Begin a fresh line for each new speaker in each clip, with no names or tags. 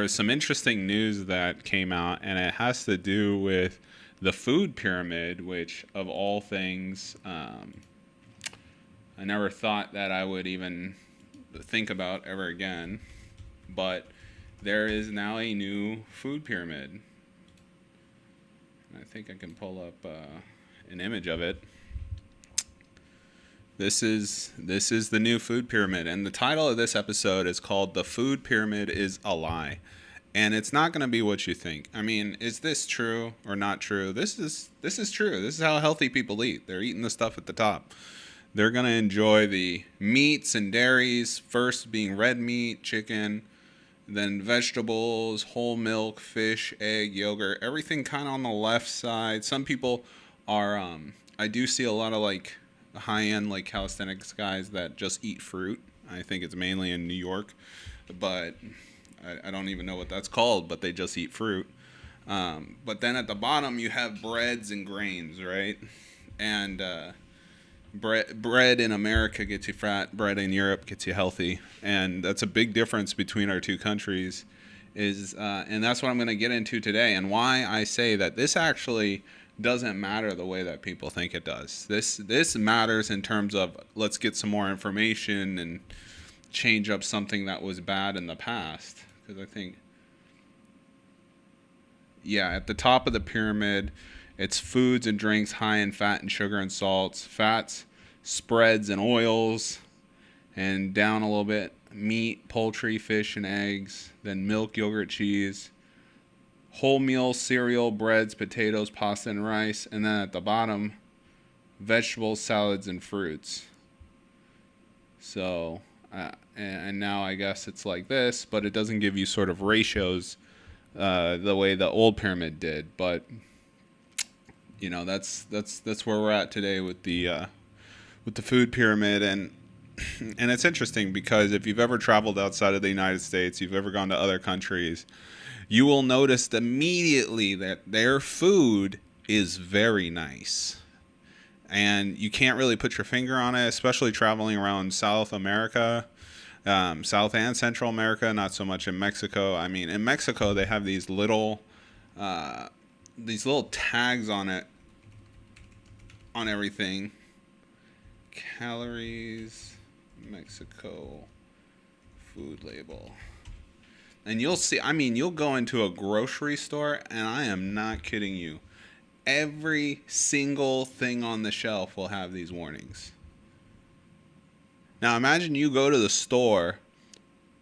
was some interesting news that came out, and it has to do with the food pyramid, which, of all things, I never thought that I would even think about ever again. But there is now a new food pyramid. I think I can pull up an image of it. This is the new food pyramid, and the title of this episode is called "The Food Pyramid is a Lie." And it's not going to be what you think. I mean, is this true or not true? This is true. This is how healthy people eat. They're eating the stuff at the top. They're going to enjoy the meats and dairies, first being red meat, chicken, then vegetables, whole milk, fish, egg, yogurt, everything kind of on the left side. Some people are, I do see a lot of like high-end like calisthenics guys that just eat fruit. I think it's mainly in New York, but I don't even know what that's called, but they just eat fruit. But then at the bottom you have breads and grains, right? And bread in America gets you fat, bread in Europe gets you healthy, and that's a big difference between our two countries. And that's what I'm going to get into today, and why I say that this actually doesn't matter the way that people think it does. This matters in terms of let's get some more information and change up something that was bad in the past. Because I think, yeah, at the top of the pyramid, it's foods and drinks high in fat and sugar and salts, fats, spreads and oils, and down a little bit, meat, poultry, fish, and eggs, then milk, yogurt, cheese, whole meal, cereal, breads, potatoes, pasta, and rice, and then at the bottom, vegetables, salads, and fruits. So, and now I guess it's like this, but it doesn't give you sort of ratios the way the old pyramid did. But you know, that's where we're at today with the food pyramid, and it's interesting because if you've ever traveled outside of the United States, you've ever gone to other countries, you will notice immediately that their food is very nice. And you can't really put your finger on it, especially traveling around South America, South and Central America, not so much in Mexico. I mean, in Mexico, they have these little tags on it, on everything. Calories, Mexico, food label. And you'll see, I mean, you'll go into a grocery store, and I am not kidding you. Every single thing on the shelf will have these warnings. Now imagine you go to the store,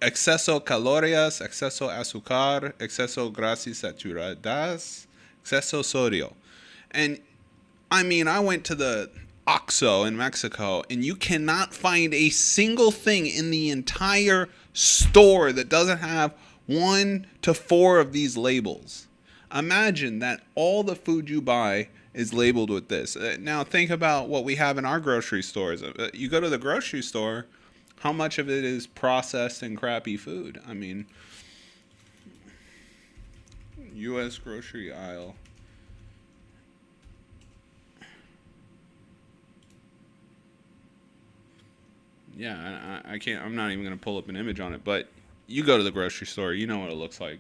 exceso calorías, exceso azúcar, exceso grasas saturadas, exceso sodio. And I mean, I went to the Oxxo in Mexico, and you cannot find a single thing in the entire store that doesn't have 1 to 4 of these labels. Imagine that all the food you buy is labeled with this. Now think about what we have in our grocery stores. You go to the grocery store, how much of it is processed and crappy food? I mean, U.S. grocery aisle. Yeah, I can't. I'm not even going to pull up an image on it, but you go to the grocery store, you know what it looks like.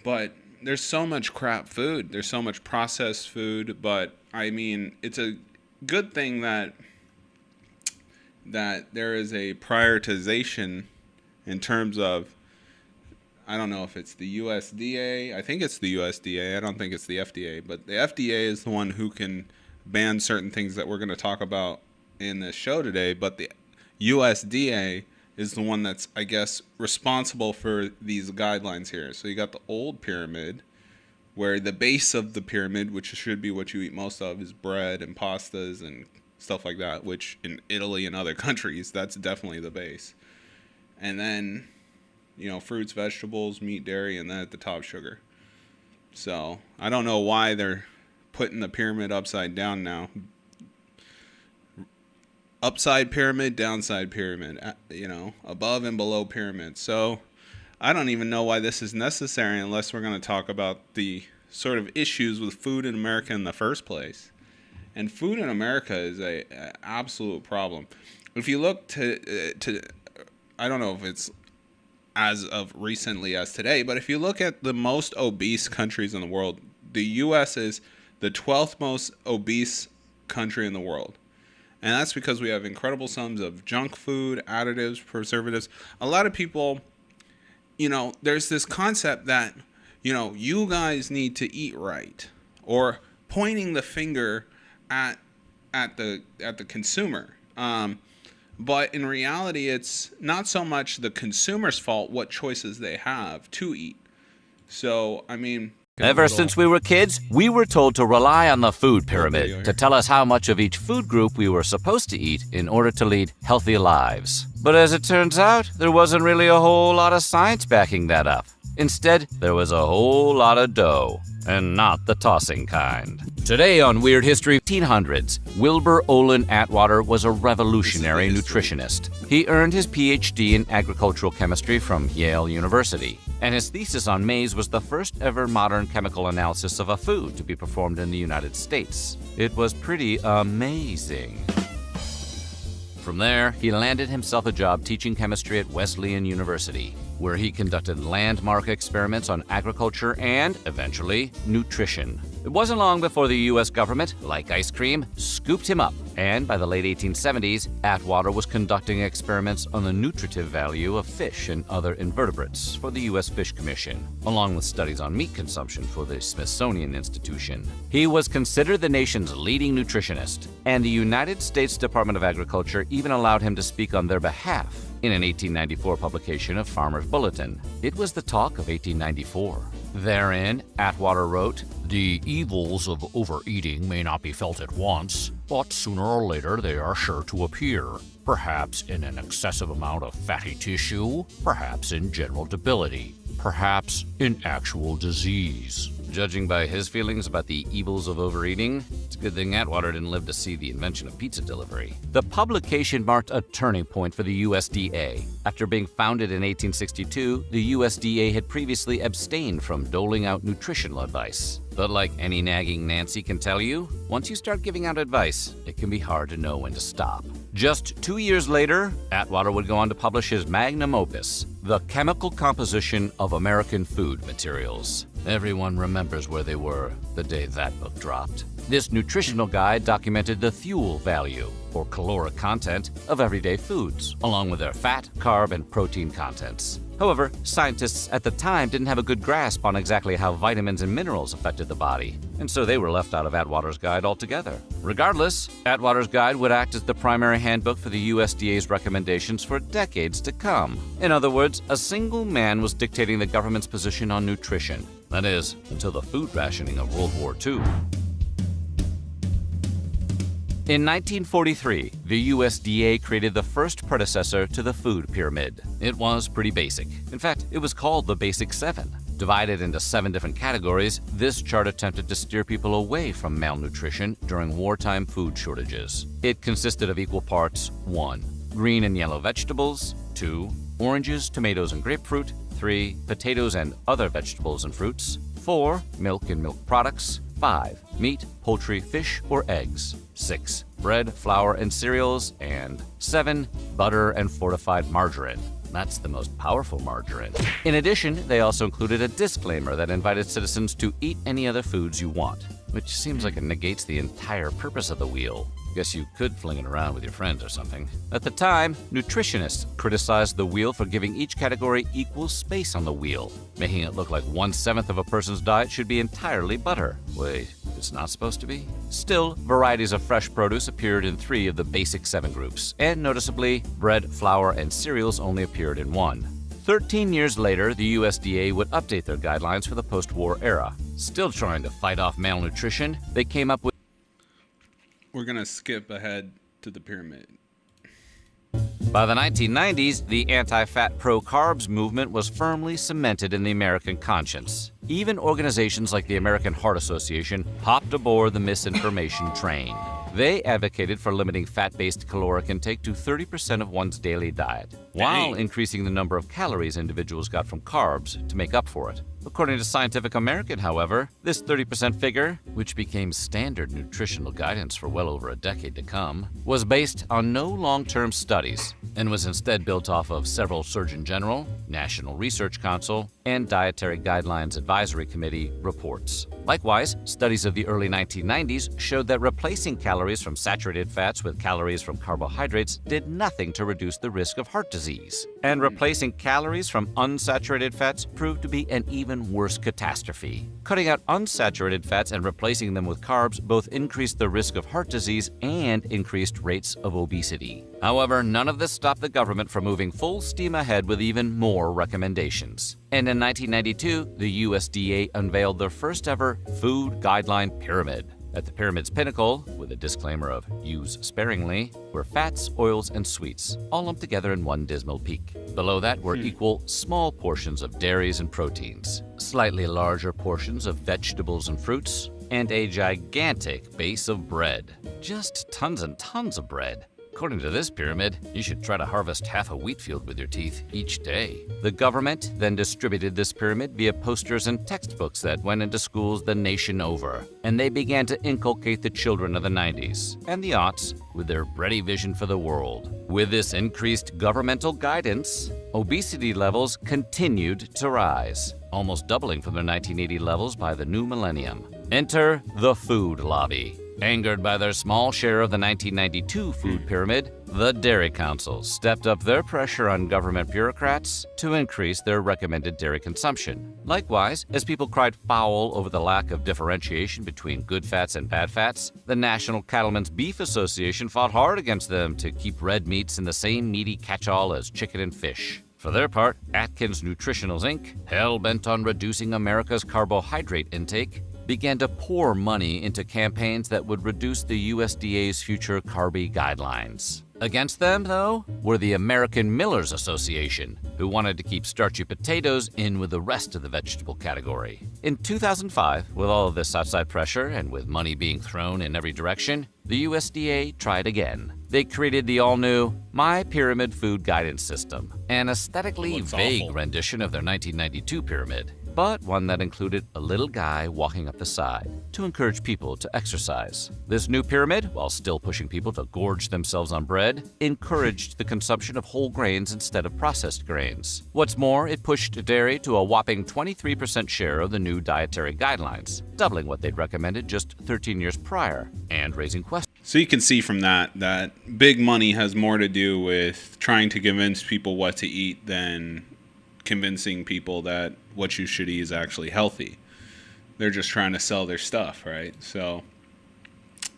But there's so much crap food. There's so much processed food. But I mean, it's a good thing that there is a prioritization in terms of, I don't know if it's the USDA. I think it's the USDA. I don't think it's the FDA. But the FDA is the one who can ban certain things that we're going to talk about in this show today. But the USDA is the one that's, I guess, responsible for these guidelines here. So you got the old pyramid, where the base of the pyramid, which should be what you eat most of, is bread and pastas and stuff like that, which in Italy and other countries, that's definitely the base. And then, you know, fruits, vegetables, meat, dairy, and then at the top, sugar. So I don't know why they're putting the pyramid upside down now. Upside pyramid, downside pyramid, you know, above and below pyramid. So I don't even know why this is necessary unless we're going to talk about the sort of issues with food in America in the first place. And food in America is a absolute problem. If you look to I don't know if it's as of recently as today. But if you look at the most obese countries in the world, the U.S. is the 12th most obese country in the world. And that's because we have incredible sums of junk food, additives, preservatives. A lot of people, there's this concept that, you guys need to eat right, or pointing the finger at the consumer. But in reality, it's not so much the consumer's fault what choices they have to eat. So,
Ever since we were kids, we were told to rely on the food pyramid to tell us how much of each food group we were supposed to eat in order to lead healthy lives. But as it turns out, there wasn't really a whole lot of science backing that up. Instead, there was a whole lot of dough, and not the tossing kind. Today on Weird History 1800s, Wilbur Olin Atwater was a revolutionary nutritionist. He earned his PhD in agricultural chemistry from Yale University, and his thesis on maize was the first ever modern chemical analysis of a food to be performed in the United States. It was pretty amazing. From there, he landed himself a job teaching chemistry at Wesleyan University, where he conducted landmark experiments on agriculture and, eventually, nutrition. It wasn't long before the U.S. government, like ice cream, scooped him up, and by the late 1870s, Atwater was conducting experiments on the nutritive value of fish and other invertebrates for the U.S. Fish Commission, along with studies on meat consumption for the Smithsonian Institution. He was considered the nation's leading nutritionist, and the United States Department of Agriculture even allowed him to speak on their behalf in an 1894 publication of Farmer's Bulletin. It was the talk of 1894. Therein, Atwater wrote, "The evils of overeating may not be felt at once, but sooner or later they are sure to appear, perhaps in an excessive amount of fatty tissue, perhaps in general debility, perhaps in actual disease." Judging by his feelings about the evils of overeating, it's a good thing Atwater didn't live to see the invention of pizza delivery. The publication marked a turning point for the USDA. After being founded in 1862, the USDA had previously abstained from doling out nutritional advice. But like any nagging Nancy can tell you, once you start giving out advice, it can be hard to know when to stop. Just 2 years later, Atwater would go on to publish his magnum opus, The Chemical Composition of American Food Materials. Everyone remembers where they were the day that book dropped. This nutritional guide documented the fuel value, or caloric content, of everyday foods, along with their fat, carb, and protein contents. However, scientists at the time didn't have a good grasp on exactly how vitamins and minerals affected the body, and so they were left out of Atwater's guide altogether. Regardless, Atwater's guide would act as the primary handbook for the USDA's recommendations for decades to come. In other words, a single man was dictating the government's position on nutrition. That is, until the food rationing of World War II. In 1943, the USDA created the first predecessor to the food pyramid. It was pretty basic. In fact, it was called the Basic 7. Divided into 7 different categories, this chart attempted to steer people away from malnutrition during wartime food shortages. It consisted of equal parts: 1. Green and yellow vegetables, 2. Oranges, tomatoes, and grapefruit, 3. Potatoes and other vegetables and fruits, 4. Milk and milk products, 5. Meat, poultry, fish, or eggs, 6. Bread, flour, and cereals, and 7. Butter and fortified margarine. That's the most powerful margarine. In addition, they also included a disclaimer that invited citizens to eat any other foods you want, which seems like it negates the entire purpose of the wheel. Guess you could fling it around with your friends or something. At the time, nutritionists criticized the wheel for giving each category equal space on the wheel, making it look like 1/7 of a person's diet should be entirely butter. Wait, it's not supposed to be? Still, varieties of fresh produce appeared in 3 of the basic 7 groups, and noticeably, bread, flour, and cereals only appeared in 1. 13 years later, the USDA would update their guidelines for the post-war era. Still trying to fight off malnutrition, they came up with
We're going to skip ahead to the pyramid.
By the 1990s, the anti-fat pro-carbs movement was firmly cemented in the American conscience. Even organizations like the American Heart Association hopped aboard the misinformation train. They advocated for limiting fat-based caloric intake to 30% of one's daily diet, while increasing the number of calories individuals got from carbs to make up for it. According to Scientific American, however, this 30% figure, which became standard nutritional guidance for well over a decade to come, was based on no long-term studies and was instead built off of several Surgeon General, National Research Council, and Dietary Guidelines Advisory Committee reports. Likewise, studies of the early 1990s showed that replacing calories from saturated fats with calories from carbohydrates did nothing to reduce the risk of heart disease. And replacing calories from unsaturated fats proved to be an even worse catastrophe. Cutting out unsaturated fats and replacing them with carbs both increased the risk of heart disease and increased rates of obesity. However, none of this stopped the government from moving full steam ahead with even more recommendations. And in 1992, the USDA unveiled their first ever food guideline pyramid. At the pyramid's pinnacle, with a disclaimer of use sparingly, were fats, oils, and sweets, all lumped together in one dismal peak. Below that were equal small portions of dairies and proteins, slightly larger portions of vegetables and fruits, and a gigantic base of bread. Just tons and tons of bread. According to this pyramid, you should try to harvest half a wheat field with your teeth each day. The government then distributed this pyramid via posters and textbooks that went into schools the nation over, and they began to inculcate the children of the 90s and the aughts with their bready vision for the world. With this increased governmental guidance, obesity levels continued to rise, almost doubling from their 1980 levels by the new millennium. Enter the food lobby. Angered by their small share of the 1992 food pyramid, the dairy councils stepped up their pressure on government bureaucrats to increase their recommended dairy consumption. Likewise, as people cried foul over the lack of differentiation between good fats and bad fats, the National Cattlemen's Beef Association fought hard against them to keep red meats in the same meaty catch-all as chicken and fish. For their part, Atkins Nutritionals Inc., hell-bent on reducing America's carbohydrate intake, began to pour money into campaigns that would reduce the USDA's future CARB guidelines. Against them, though, were the American Millers Association, who wanted to keep starchy potatoes in with the rest of the vegetable category. In 2005, with all of this outside pressure and with money being thrown in every direction, the USDA tried again. They created the all-new My Pyramid Food Guidance System, an aesthetically vague rendition of their 1992 pyramid, but one that included a little guy walking up the side to encourage people to exercise. This new pyramid, while still pushing people to gorge themselves on bread, encouraged the consumption of whole grains instead of processed grains. What's more, it pushed dairy to a whopping 23% share of the new dietary guidelines, doubling what they'd recommended just 13 years prior, and raising questions.
So you can see from that big money has more to do with trying to convince people what to eat than convincing people that what you should eat is actually healthy. They're just trying to sell their stuff, right? So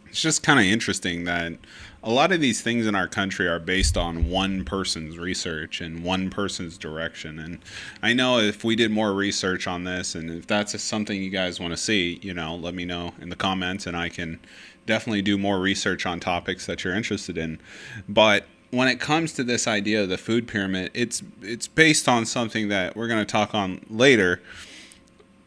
it's just kind of interesting that a lot of these things in our country are based on one person's research and one person's direction. And I know if we did more research on this, and if that's something you guys want to see, let me know in the comments, and I can definitely do more research on topics that you're interested in. But when it comes to this idea of the food pyramid, it's based on something that we're going to talk on later.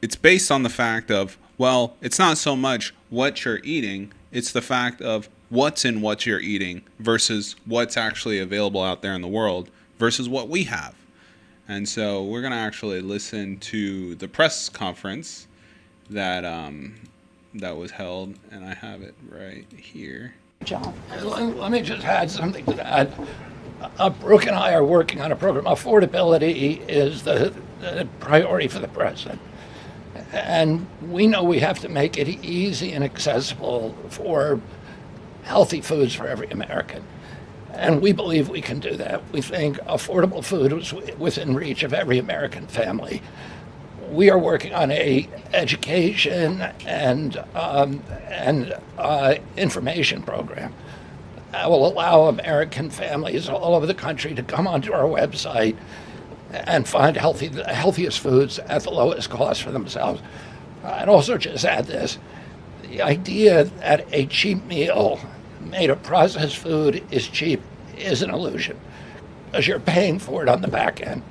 It's based on the fact of, well, it's not so much what you're eating, it's the fact of what's in what you're eating versus what's actually available out there in the world versus what we have. And so we're going to actually listen to the press conference that was held, and I have it right here.
John, let me just add something to that. Brooke and I are working on a program. Affordability is the priority for the president. And we know we have to make it easy and accessible for healthy foods for every American. And we believe we can do that. We think affordable food is within reach of every American family. We are working on a education and information information that will allow American families all over the country to come onto our website and find the healthiest foods at the lowest cost for themselves. I'd also just add this. The idea that a cheap meal made of processed food is cheap is an illusion, because you're paying for it on the back end.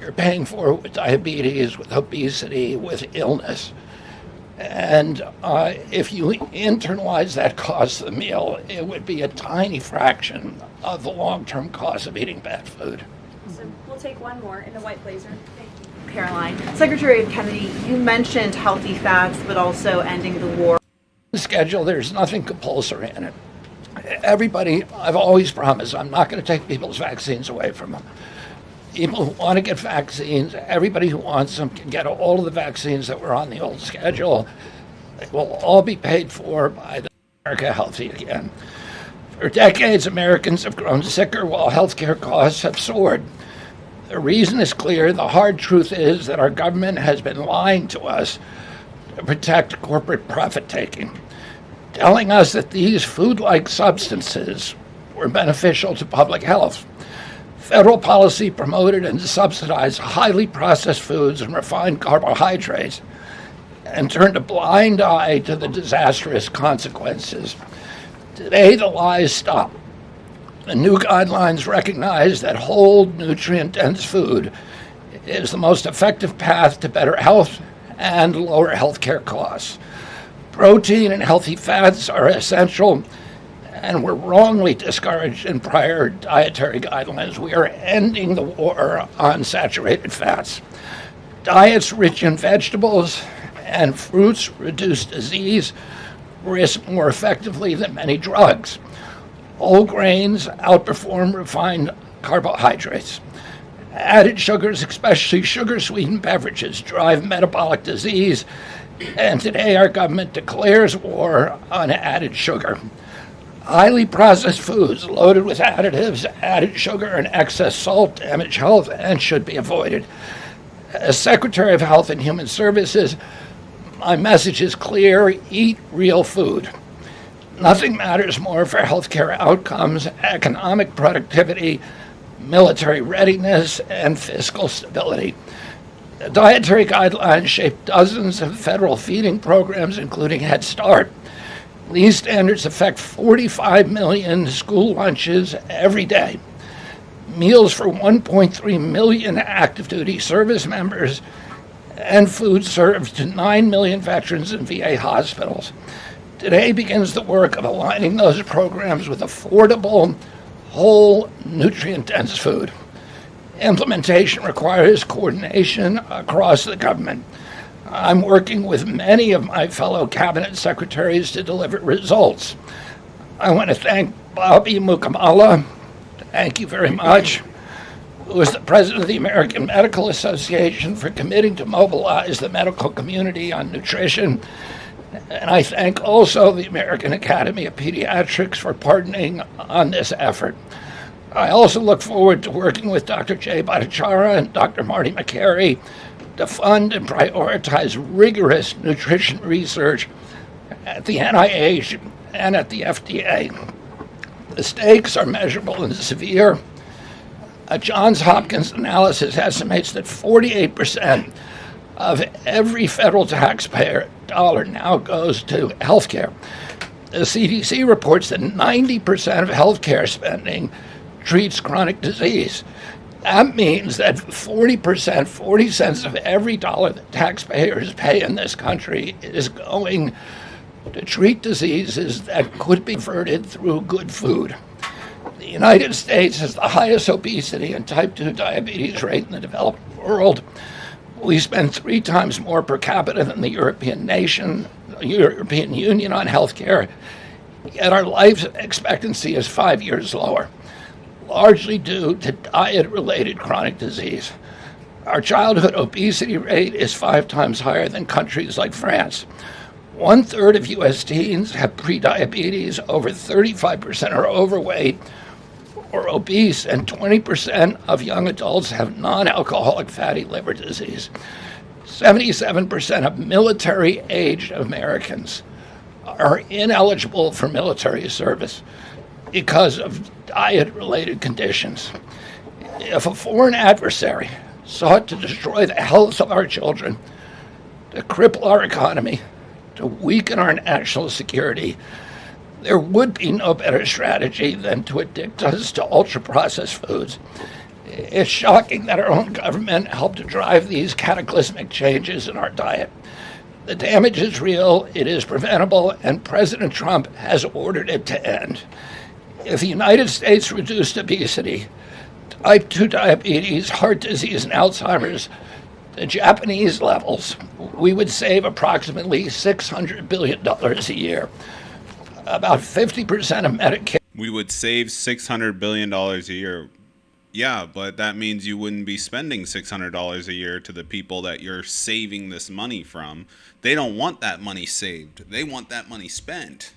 You're paying for it with diabetes, with obesity, with illness. And if you internalize that cost of the meal, it would be a tiny fraction of the long-term cost of eating bad food.
So we'll take one more in the white blazer. Thank you. Caroline. Secretary Kennedy, you mentioned healthy fats, but also ending the war.
Schedule, there's nothing compulsory in it. Everybody, I've always promised, I'm not going to take people's vaccines away from them. People who want to get vaccines, everybody who wants them can get all of the vaccines that were on the old schedule. They will all be paid for by the America Healthy Again. For decades, Americans have grown sicker while healthcare costs have soared. The reason is clear. The hard truth is that our government has been lying to us to protect corporate profit-taking, telling us that these food-like substances were beneficial to public health. Federal policy promoted and subsidized highly processed foods and refined carbohydrates and turned a blind eye to the disastrous consequences. Today, the lies stop. The new guidelines recognize that whole, nutrient-dense food is the most effective path to better health and lower healthcare costs. Protein and healthy fats are essential and were wrongly discouraged in prior dietary guidelines. We are ending the war on saturated fats. Diets rich in vegetables and fruits reduce disease risk more effectively than many drugs. Whole grains outperform refined carbohydrates. Added sugars, especially sugar-sweetened beverages, drive metabolic disease, and today our government declares war on added sugar. Highly processed foods loaded with additives, added sugar, and excess salt damage health and should be avoided. As Secretary of Health and Human Services, my message is clear: eat real food. Nothing matters more for healthcare outcomes, economic productivity, military readiness, and fiscal stability. The dietary guidelines shape dozens of federal feeding programs, including Head Start. These standards affect 45 million school lunches every day, meals for 1.3 million active duty service members, and food served to 9 million veterans in VA hospitals. Today begins the work of aligning those programs with affordable, whole, nutrient-dense food. Implementation requires coordination across the government. I'm working with many of my fellow cabinet secretaries to deliver results. I want to thank Bobby Mukamala, thank you very much, who is the president of the American Medical Association, for committing to mobilize the medical community on nutrition. And I thank also the American Academy of Pediatrics for partnering on this effort. I also look forward to working with Dr. Jay Bhattacharya and Dr. Marty McCary to fund and prioritize rigorous nutrition research at the NIH and at the FDA. The stakes are measurable and severe. A Johns Hopkins analysis estimates that 48% of every federal taxpayer dollar now goes to healthcare. The CDC reports that 90% of healthcare spending treats chronic disease. That means that 40%, 40 cents of every dollar that taxpayers pay in this country is going to treat diseases that could be averted through good food. The United States has the highest obesity and type 2 diabetes rate in the developed world. We spend 3 times more per capita than the European Union on healthcare, yet our life expectancy is 5 years lower, largely due to diet-related chronic disease. Our childhood obesity rate is 5 times higher than countries like France. 1/3 of U.S. teens have prediabetes, over 35% are overweight or obese, and 20% of young adults have non-alcoholic fatty liver disease. 77% of military-aged Americans are ineligible for military service because of diet-related conditions. If a foreign adversary sought to destroy the health of our children, to cripple our economy, to weaken our national security, there would be no better strategy than to addict us to ultra-processed foods. It's shocking that our own government helped to drive these cataclysmic changes in our diet. The damage is real, it is preventable, and President Trump has ordered it to end. If the United States reduced obesity, type 2 diabetes, heart disease, and Alzheimer's the Japanese levels, we would save approximately $600 billion a year. About 50% of Medicare.
We would save $600 billion a year. Yeah, but that means you wouldn't be spending $600 a year to the people that you're saving this money from. They don't want that money saved. They want that money spent.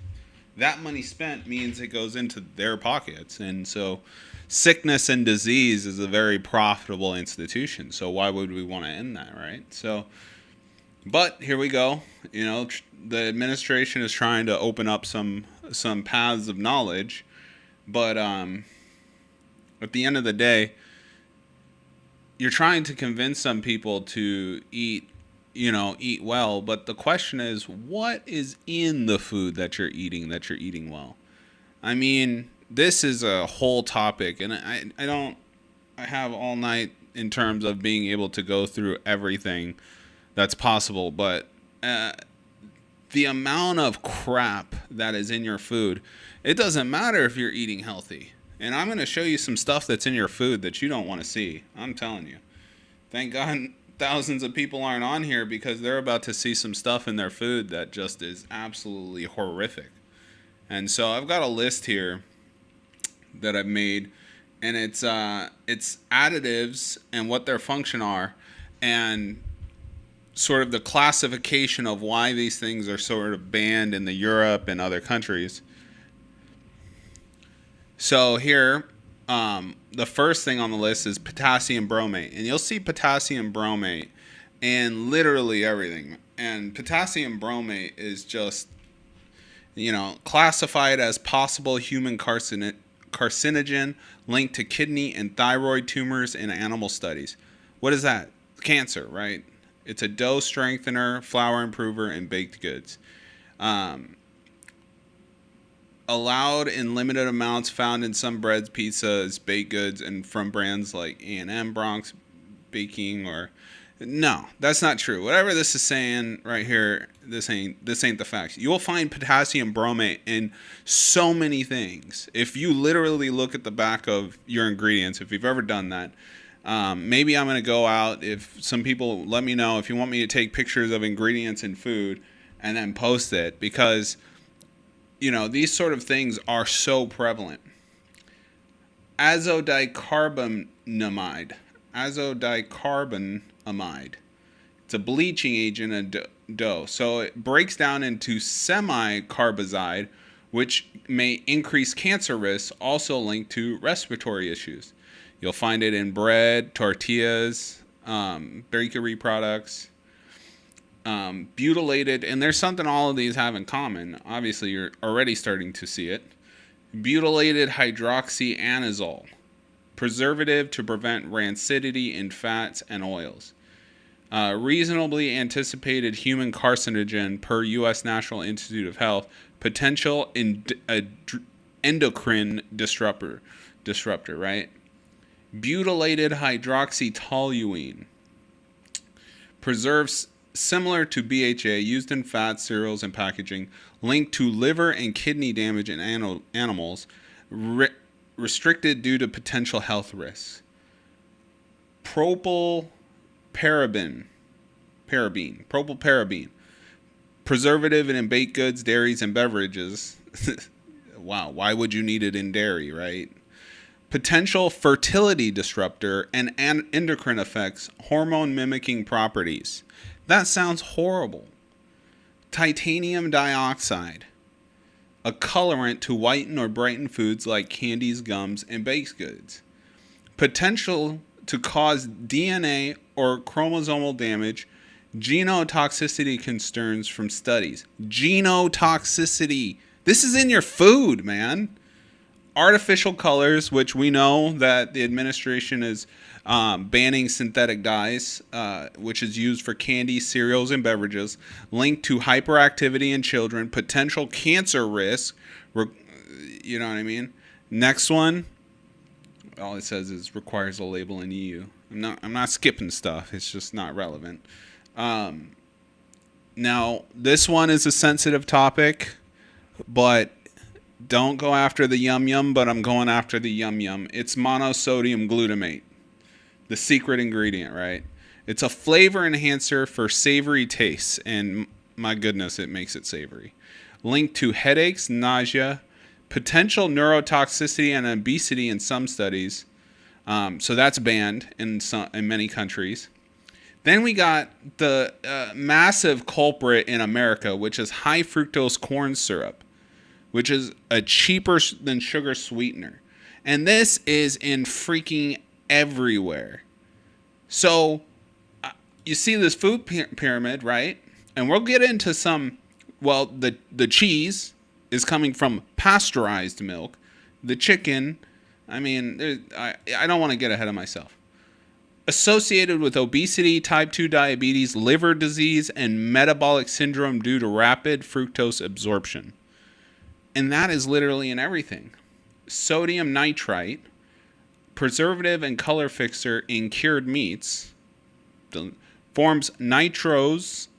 That money spent means it goes into their pockets. And so sickness and disease is a very profitable institution. So why would we want to end that, right? So, but here we go. You know, the administration is trying to open up some paths of knowledge. But at the end of the day, you're trying to convince some people to eat well. But the question is, what is in the food that you're eating well? I mean, this is a whole topic, and I have all night in terms of being able to go through everything that's possible. But the amount of crap that is in your food, it doesn't matter if you're eating healthy. And I'm going to show you some stuff that's in your food that you don't want to see. I'm telling you. Thank God thousands of people aren't on here, because they're about to see some stuff in their food that just is absolutely horrific. And so I've got a list here that I've made, and it's additives and what their function are, and sort of the classification of why these things are sort of banned in the Europe and other countries. So here, the first thing on the list is potassium bromate. And you'll see potassium bromate in literally everything. And potassium bromate is just, classified as possible human carcinogen linked to kidney and thyroid tumors in animal studies. What is that? Cancer, right? It's a dough strengthener, flour improver, and baked goods. Allowed in limited amounts, found in some breads, pizzas, baked goods, and from brands like A&M, Bronx Baking, or no, that's not true. Whatever this is saying right here, this ain't the facts. You will find potassium bromate in so many things. If you literally look at the back of your ingredients, if you've ever done that, maybe I'm going to go out. If some people let me know if you want me to take pictures of ingredients in food and then post it, because these sort of things are so prevalent. Azodicarbonamide. It's a bleaching agent in dough. So it breaks down into semi-carbazide, which may increase cancer risks, also linked to respiratory issues. You'll find it in bread, tortillas, bakery products. Butylated, and there's something all of these have in common. Obviously, you're already starting to see it. Butylated hydroxyanazole, preservative to prevent rancidity in fats and oils. Reasonably anticipated human carcinogen per U.S. National Institute of Health. Potential endocrine disruptor, right? Butylated hydroxytoluene. Preserves similar to BHA, used in fats, cereals, and packaging, linked to liver and kidney damage in animals, restricted due to potential health risks. Propylparaben, preservative in baked goods, dairies, and beverages. Wow, why would you need it in dairy, right? Potential fertility disruptor and endocrine effects, hormone mimicking properties. That sounds horrible. Titanium dioxide, a colorant to whiten or brighten foods like candies, gums, and baked goods. Potential to cause DNA or chromosomal damage. Genotoxicity concerns from studies. Genotoxicity. This is in your food, man. Artificial colors, which we know that the administration is banning synthetic dyes, which is used for candy, cereals, and beverages, linked to hyperactivity in children, potential cancer risk. You know what I mean? Next one, all it says is requires a label in EU. I'm not skipping stuff. It's just not relevant. Now, this one is a sensitive topic, but don't go after the yum yum, but I'm going after the yum yum. It's monosodium glutamate. The secret ingredient, right? It's a flavor enhancer for savory tastes, and my goodness, it makes it savory. Linked to headaches, nausea, potential neurotoxicity, and obesity in some studies. So that's banned in many countries. Then we got the massive culprit in America, which is high fructose corn syrup, which is a cheaper than sugar sweetener. And this is in freaking everywhere. So you see this food pyramid, right? And we'll get into some, well, the cheese is coming from pasteurized milk. The chicken, I mean, I don't want to get ahead of myself. Associated with obesity, type 2 diabetes, liver disease, and metabolic syndrome due to rapid fructose absorption. And that is literally in everything. Sodium nitrite, preservative and color fixer in cured meats, forms nitrosamines,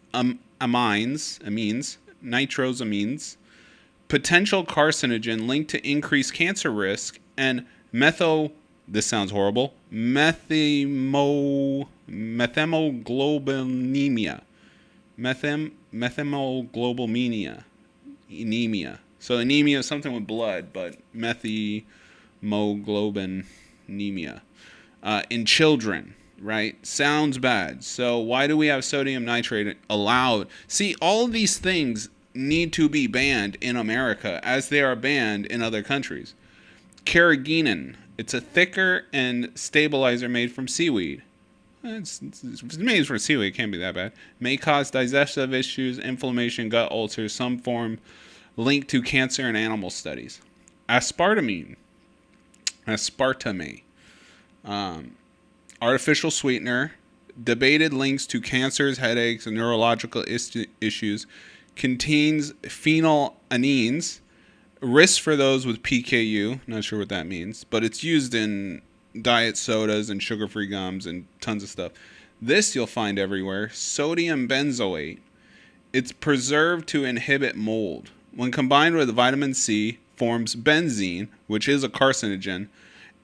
potential carcinogen linked to increased cancer risk, and this sounds horrible, methemoglobinemia. Anemia. So anemia is something with blood, but methemoglobinemia in children, right? Sounds bad. So why do we have sodium nitrate allowed? See, all of these things need to be banned in America as they are banned in other countries. Carrageenan. It's a thicker and stabilizer made from seaweed. It's made from seaweed. It can't be that bad. May cause digestive issues, inflammation, gut ulcers, some form linked to cancer in animal studies. Aspartame. Artificial sweetener. Debated links to cancers, headaches, and neurological issues. Contains phenylamines. Risk for those with PKU. Not sure what that means. But it's used in diet sodas and sugar-free gums and tons of stuff. This you'll find everywhere. Sodium benzoate. It's preserved to inhibit mold. When combined with vitamin C, forms benzene, which is a carcinogen,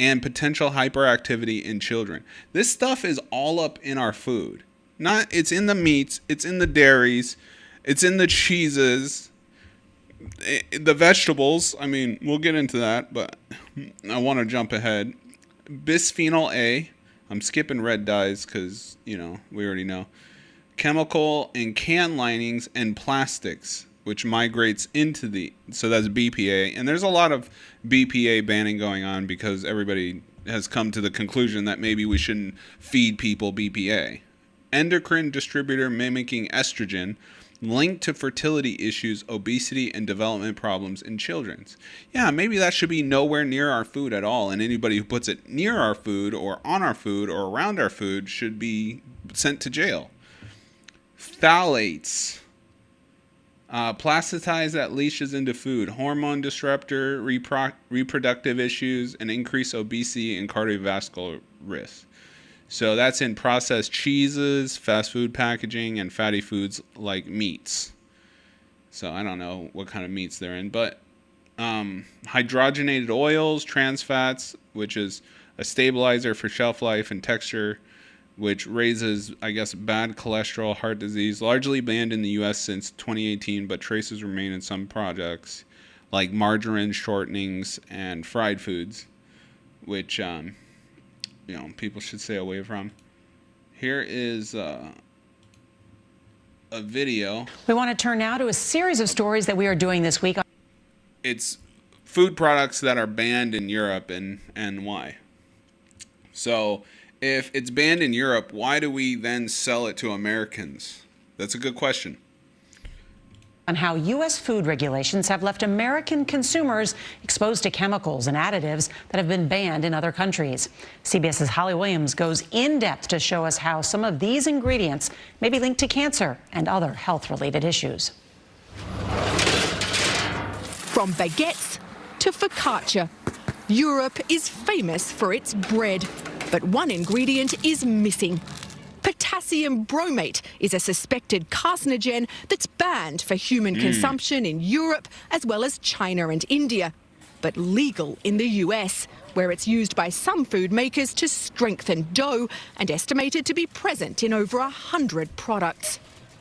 and potential hyperactivity in children. This stuff is all up in our food. It's in the meats, it's in the dairies, it's in the cheeses, the vegetables. I mean, we'll get into that, but I want to jump ahead. Bisphenol A. I'm skipping red dyes because, we already know. Chemical in can linings and plastics, which migrates into so that's BPA. And there's a lot of BPA banning going on because everybody has come to the conclusion that maybe we shouldn't feed people BPA. Endocrine distributor mimicking estrogen, linked to fertility issues, obesity, and development problems in children. Yeah, maybe that should be nowhere near our food at all, and anybody who puts it near our food or on our food or around our food should be sent to jail. Phthalates. Plasticized that leaches into food, hormone disruptor, reproductive issues, and increased obesity and cardiovascular risk. So that's in processed cheeses, fast food packaging, and fatty foods like meats. So I don't know what kind of meats they're in, but hydrogenated oils, trans fats, which is a stabilizer for shelf life and texture, which raises, I guess, bad cholesterol, heart disease, largely banned in the U.S. since 2018, but traces remain in some products like margarine shortenings and fried foods, which, people should stay away from. Here is a video.
We want to turn now to a series of stories that we are doing this week.
It's food products that are banned in Europe and why. So if it's banned in Europe, why do we then sell it to Americans? That's a good question.
On how U.S. food regulations have left American consumers exposed to chemicals and additives that have been banned in other countries. CBS's Holly Williams goes in depth to show us how some of these ingredients may be linked to cancer and other health-related issues.
From baguettes to focaccia, Europe is famous for its bread. But one ingredient is missing. Potassium bromate is a suspected carcinogen that's banned for human consumption in Europe as well as China and India. but legal in the US, where it's used by some food makers to strengthen dough and estimated to be present in over 100 products.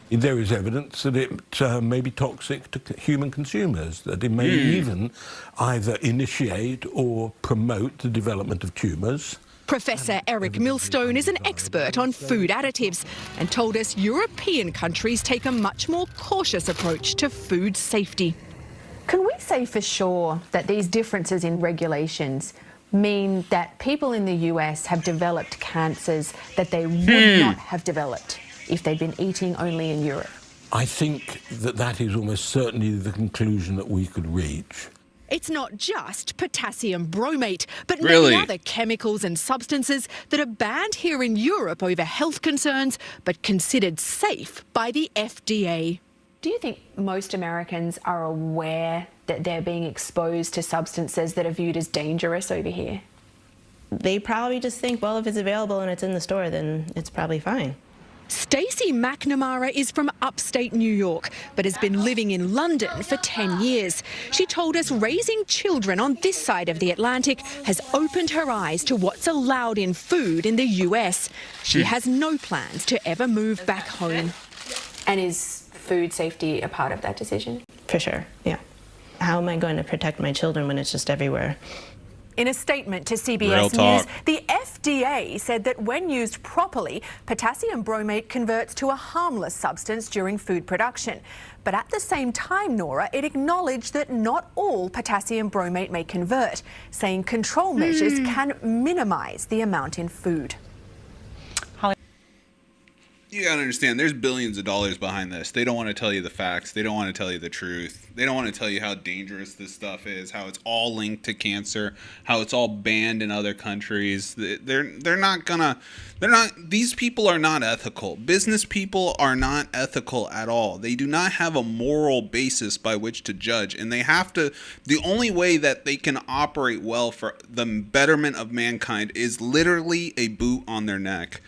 There is evidence that it may be toxic to human consumers, that it may even either initiate or promote the development of tumours.
Professor Eric Millstone is an expert on food additives and told us European countries take a much more cautious approach to food safety.
Can we say for sure that these differences in regulations mean that people in the US have developed cancers that they would not have developed if they'd been eating only in Europe?
I think that that is almost certainly the conclusion that we could reach.
It's not just potassium bromate, but
Really?
many other chemicals and substances that are banned here in Europe over health concerns, but considered safe by the FDA.
Do you think most Americans are aware that they're being exposed to substances that are viewed as dangerous over here?
They probably just think, well, if it's available and it's in the store, then it's probably fine.
Stacey McNamara is from upstate New York, but has been living in London for 10 years. She told us raising children on this side of the Atlantic has opened her eyes to what's allowed in food in the US. She has no plans to ever move back home.
And is food safety a part of that decision?
For sure, yeah. How am I going to protect my children when it's just everywhere?
In a statement to
Real
CBS
talk.
News, the FDA said that when used properly, potassium bromate converts to a harmless substance during food production. But at the same time, Nora, it acknowledged that not all potassium bromate may convert, saying control measures can minimise the amount in food.
You gotta understand, there's billions of dollars behind this. They don't want to tell you the facts. They don't want to tell you the truth. They don't want to tell you how dangerous this stuff is, how it's all linked to cancer, how it's all banned in other countries. They're not gonna, these people are not ethical. Business people are not ethical at all. They do not have a moral basis by which to judge, and they have to, the only way that they can operate well for the betterment of mankind is literally a boot on their neck.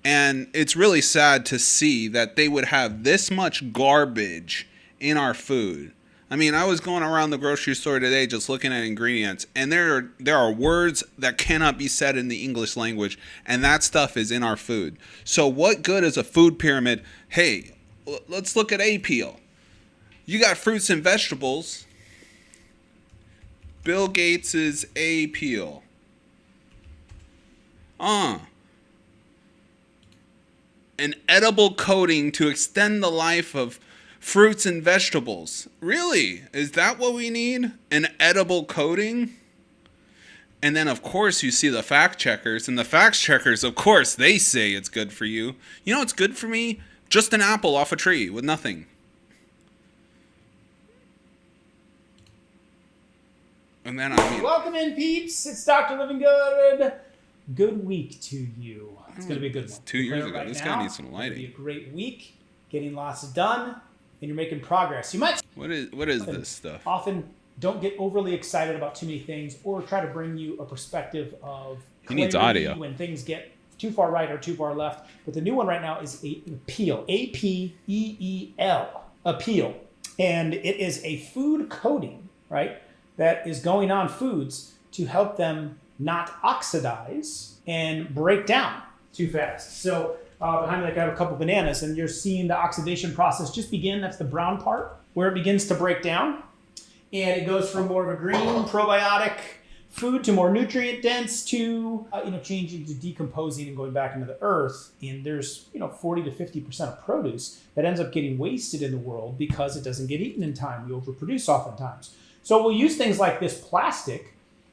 And it's really sad to see that they would have this much garbage in our food. I mean, I was going around the grocery store today just looking at ingredients, and there are words that cannot be said in the English language, and that stuff is in our food. So what good is a food pyramid? Hey, let's look at A-peel. You got fruits and vegetables. Bill Gates's A-peel. An edible coating to extend the life of fruits and vegetables. Really? Is that what we need? An edible coating? And then, of course, you see the fact checkers. And the fact checkers, of course, they say it's good for you. You know what's good for me? Just an apple off a tree with nothing. And then
Welcome in, peeps. It's Dr. Living Good. Good week to you. It's going to be a good one.
2 years ago.
Right
This
now.
guy needs some lighting.
It's going to be a great week. Getting lots done, and you're making progress. You might.
What is this stuff?
Often don't get overly excited about too many things, or try to bring you a perspective of
He needs
clarity
audio.
when things get too far right or too far left. But the new one right now is Apeel. A-P-E-E-L. Apeel. And it is a food coating, right, that is going on foods to help them not oxidize and break down too fast. So behind me, I have a couple bananas, and you're seeing the oxidation process just begin. That's the brown part where it begins to break down. And it goes from more of a green probiotic food to more nutrient dense to, changing to decomposing and going back into the earth. And there's, 40 to 50% of produce that ends up getting wasted in the world because it doesn't get eaten in time. We overproduce oftentimes. So we'll use things like this plastic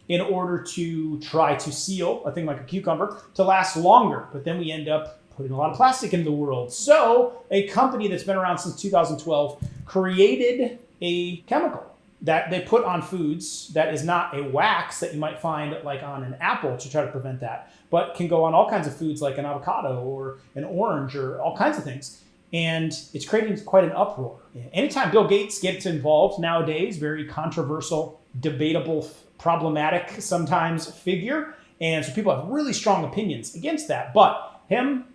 in order to try to seal a thing like a cucumber to last longer. But then we end up putting a lot of plastic into the world. So a company that's been around since 2012 created a chemical that they put on foods that is not a wax that you might find like on an apple to try to prevent that, but can go on all kinds of foods like an avocado or an orange or all kinds of things. And it's creating quite an uproar. Anytime Bill Gates gets involved nowadays, very controversial, debatable, problematic sometimes figure. And so people have really strong opinions against that. But him,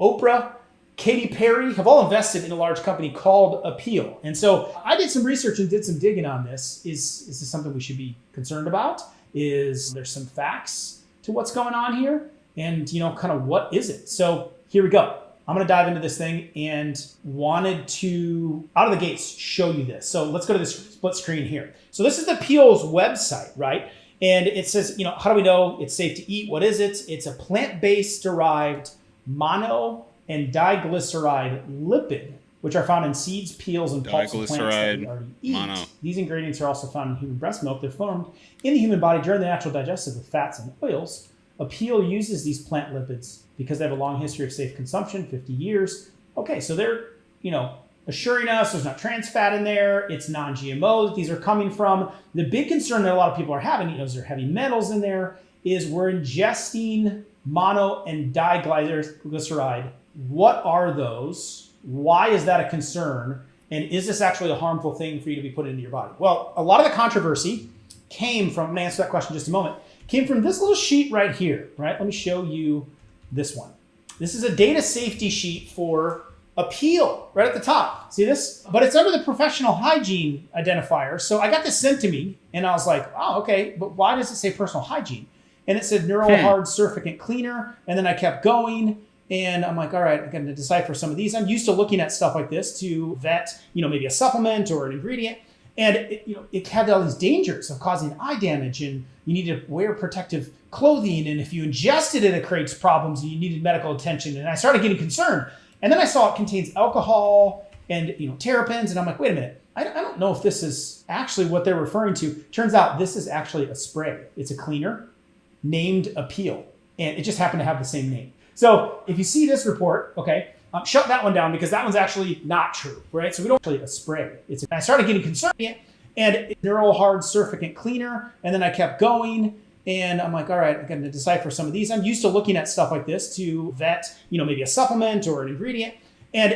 Oprah, Katy Perry have all invested in a large company called Appeal. And so I did some research and did some digging on this. Is this something we should be concerned about? Is there some facts to what's going on here? And, kind of what is it? So here we go. I'm going to dive into this thing and wanted to, out of the gates, show you this. So let's go to this split screen here. So this is the Appeal's website, right? And it says, how do we know it's safe to eat? What is it? It's a plant-based derived mono and diglyceride lipid, which are found in seeds, peels, and pulps of plants that we already eat. Mono. These ingredients are also found in human breast milk. They're formed in the human body during the natural digestive of fats and oils. Appeal uses these plant lipids because they have a long history of safe consumption, 50 years. Okay, so they're, assuring us there's not trans fat in there, it's non-GMO that these are coming from. The big concern that a lot of people are having, is there heavy metals in there, is we're ingesting mono and diglyceride. What are those? Why is that a concern? And is this actually a harmful thing for you to be put into your body? Well, a lot of the controversy came from, I'm gonna answer that question in just a moment, came from this little sheet right here, right? Let me show you this one. This is a data safety sheet for Appeal, right at the top. See this? But it's under the professional hygiene identifier. So I got this sent to me and I was like, oh, okay, but why does it say personal hygiene? And it said neural hard surfactant cleaner. And then I kept going and I'm like, all right, I'm going to decipher some of these. I'm used to looking at stuff like this to vet, maybe a supplement or an ingredient. And it had all these dangers of causing eye damage, and you need to wear protective clothing. And if you ingested it, it creates problems and you needed medical attention. And I started getting concerned. And then I saw it contains alcohol and terpenes, and I'm like, wait a minute, I don't know if this is actually what they're referring to. Turns out this is actually a spray. It's a cleaner named Appeal, and it just happened to have the same name. So if you see this report, okay, shut that one down because that one's actually not true, right? So we don't actually a spray. I started getting concerned, and it's neural hard surfactant cleaner, and then I kept going. And I'm like, all right, I'm going to decipher some of these. I'm used to looking at stuff like this to vet, maybe a supplement or an ingredient. And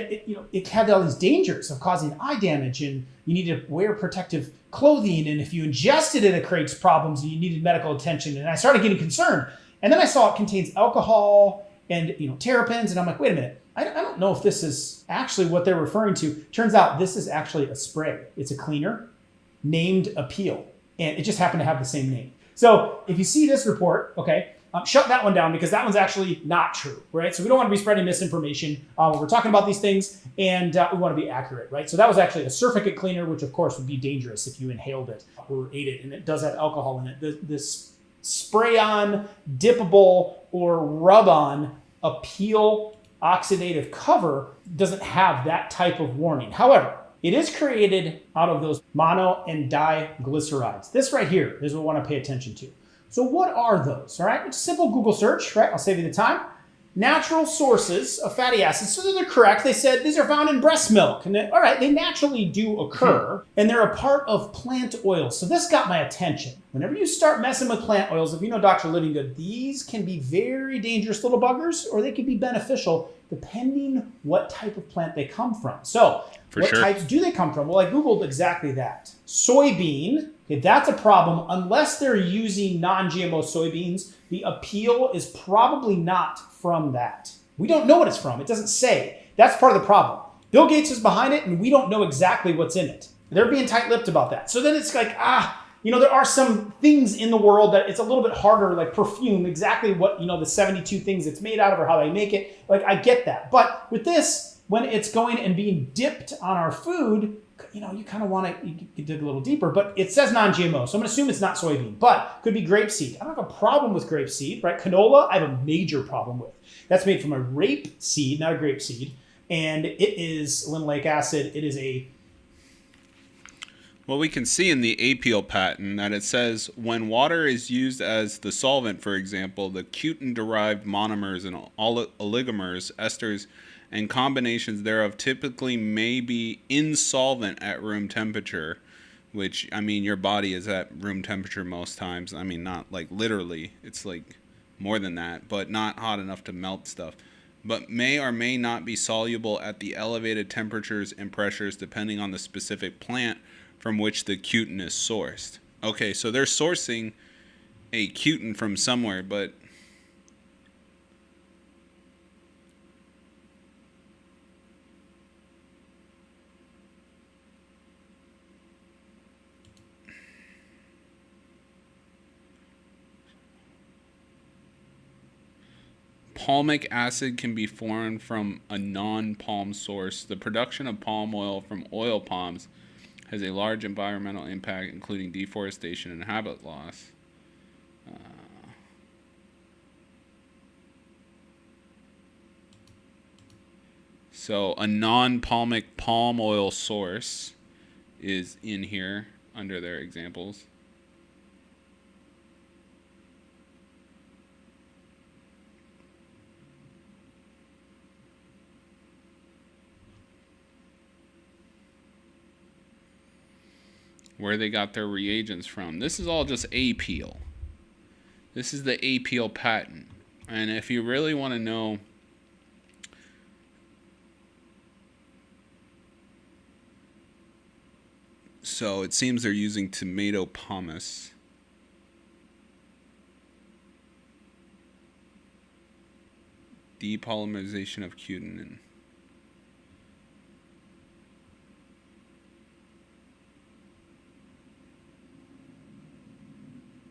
it had all these dangers of causing eye damage, and you need to wear protective clothing. And if you ingested it, it creates problems and you needed medical attention. And I started getting concerned. And then I saw it contains alcohol and terpenes, and I'm like, wait a minute, I don't know if this is actually what they're referring to. Turns out this is actually a spray. It's a cleaner named Appeal, and it just happened to have the same name. So if you see this report, okay, shut that one down because that one's actually not true, right? So we don't want to be spreading misinformation when we're talking about these things, and we want to be accurate, right? So that was actually a surfactant cleaner, which of course would be dangerous if you inhaled it or ate it, and it does have alcohol in it. This spray-on, dippable, or rub-on Appeal oxidative cover doesn't have that type of warning. However, it is created out of those mono and diglycerides. This right here is what we want to pay attention to. So what are those? All right, it's a simple Google search, right? I'll save you the time. Natural sources of fatty acids. So they're correct. They said these are found in breast milk. And all right, they naturally do occur, and they're a part of plant oils. So this got my attention. Whenever you start messing with plant oils, if you know Dr. Living Good, these can be very dangerous little buggers, or they can be beneficial depending what type of plant they come from. So what types do they come from? Well, I Googled exactly that. Soybean, okay, that's a problem. Unless they're using non-GMO soybeans, the Appeal is probably not from that. We don't know what it's from. It doesn't say. That's part of the problem. Bill Gates is behind it, and we don't know exactly what's in it. They're being tight-lipped about that. So then it's like, there are some things in the world that it's a little bit harder, like perfume, exactly what, the 72 things it's made out of or how they make it. Like, I get that. But with this, when it's going and being dipped on our food, you kind of want to dig a little deeper, but it says non-GMO. So I'm going to assume it's not soybean, but could be grapeseed. I don't have a problem with grapeseed, right? Canola, I have a major problem with. That's made from a rape seed, not a grape seed. And it is linoleic acid. It is a...
Well, we can see in the Appeal patent that it says when water is used as the solvent, for example, the cutin-derived monomers and oligomers, esters, and combinations thereof typically may be insolvent at room temperature, which, your body is at room temperature most times. Not like literally, it's like more than that, but not hot enough to melt stuff. But may or may not be soluble at the elevated temperatures and pressures depending on the specific plant from which the cutin is sourced. Okay, so they're sourcing a cutin from somewhere, but palmic acid can be formed from a non-palm source. The production of palm oil from oil palms has a large environmental impact, including deforestation and habitat loss. So a non-palmic palm oil source is in here under their examples. Where they got their reagents from. This is all just A-peel. This is the A-peel patent. And if you really want to know so it seems they're using tomato pomace. Depolymerization of cutin.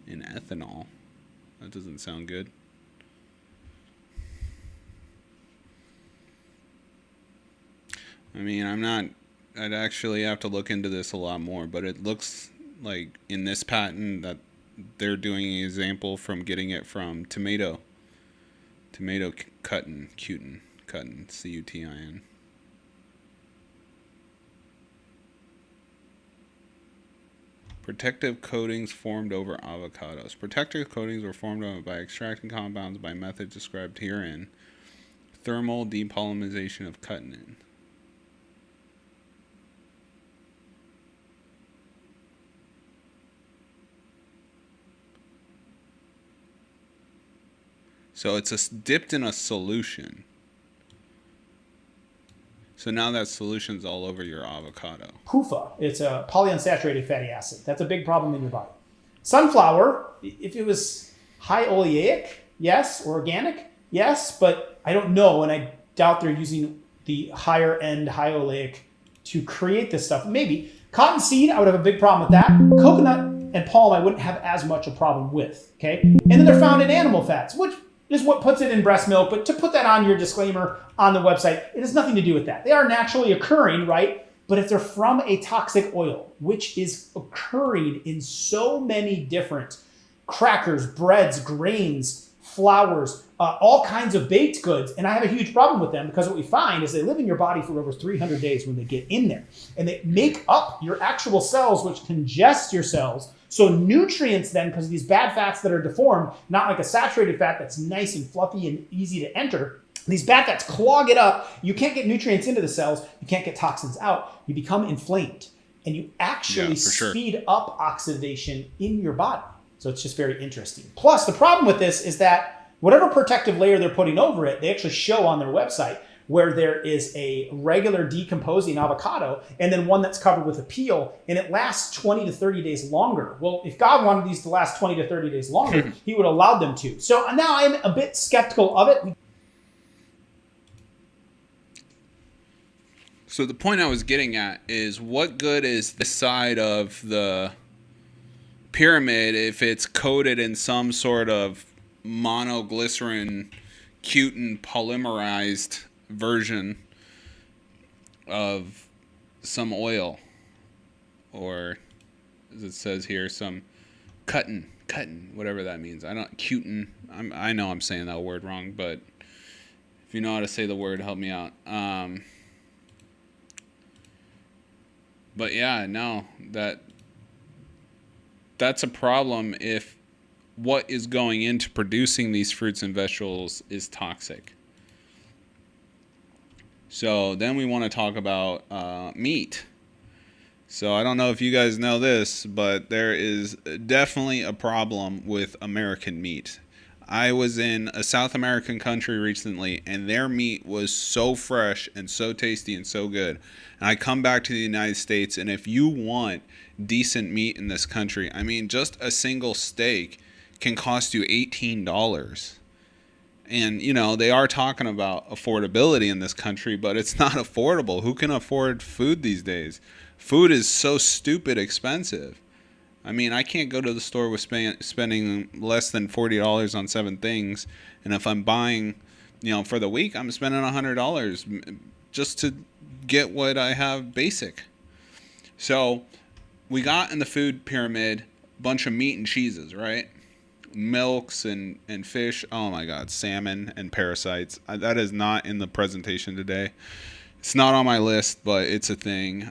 In ethanol. That doesn't sound good. I mean, I'd actually have to look into this a lot more, but it looks like in this patent that they're doing an example from getting it from tomato cutin, C-U-T-I-N. Protective coatings formed over avocados. Protective coatings were formed by extracting compounds by methods described herein. Thermal depolymerization of cutin. So it's dipped in a solution. So now that solution's all over your avocado.
PUFA, it's a polyunsaturated fatty acid. That's a big problem in your body. Sunflower, if it was high oleic, yes, or organic, yes, but I don't know, and I doubt they're using the higher end high oleic to create this stuff. Maybe. Cottonseed, I would have a big problem with that. Coconut and palm, I wouldn't have as much a problem with, okay? And then they're found in animal fats, which is what puts it in breast milk. But to put that on your disclaimer on the website, it has nothing to do with that. They are naturally occurring, right? But if they're from a toxic oil, which is occurring in so many different crackers, breads, grains, flours, all kinds of baked goods, and I have a huge problem with them because what we find is they live in your body for over 300 days when they get in there. And they make up your actual cells, which congest your cells. So nutrients then, because of these bad fats that are deformed, not like a saturated fat that's nice and fluffy and easy to enter, these bad fats clog it up. You can't get nutrients into the cells. You can't get toxins out. You become inflamed. And you actually speed up oxidation in your body. So it's just very interesting. Plus, the problem with this is that whatever protective layer they're putting over it, they actually show on their website where there is a regular decomposing avocado and then one that's covered with a peel, and it lasts 20 to 30 days longer. Well, if God wanted these to last 20 to 30 days longer, he would have allowed them to. So now I'm a bit skeptical of it.
So the point I was getting at is, what good is this side of the pyramid if it's coated in some sort of monoglycerin cutin polymerized version of some oil, or as it says here, some cutin, whatever that means. I know I'm saying that word wrong, but if you know how to say the word, help me out. But yeah, no, that's a problem if what is going into producing these fruits and vegetables is toxic. So then we want to talk about meat. So I don't know if you guys know this, but there is definitely a problem with American meat. I was in a South American country recently, and their meat was so fresh and so tasty and so good. And I come back to the United States, and if you want decent meat in this country, I mean, just a single steak can cost you $18. And, you know, they are talking about affordability in this country, but it's not affordable. Who can afford food these days? Food is so stupid expensive. I mean, I can't go to the store with spending less than $40 on 7 things. And if I'm buying for the week, I'm spending $100 just to get what I have basic. So we got in the food pyramid a bunch of meat and cheeses, right? Milks and fish. Oh my God, salmon and parasites. That is not in the presentation today. It's not on my list, but it's a thing.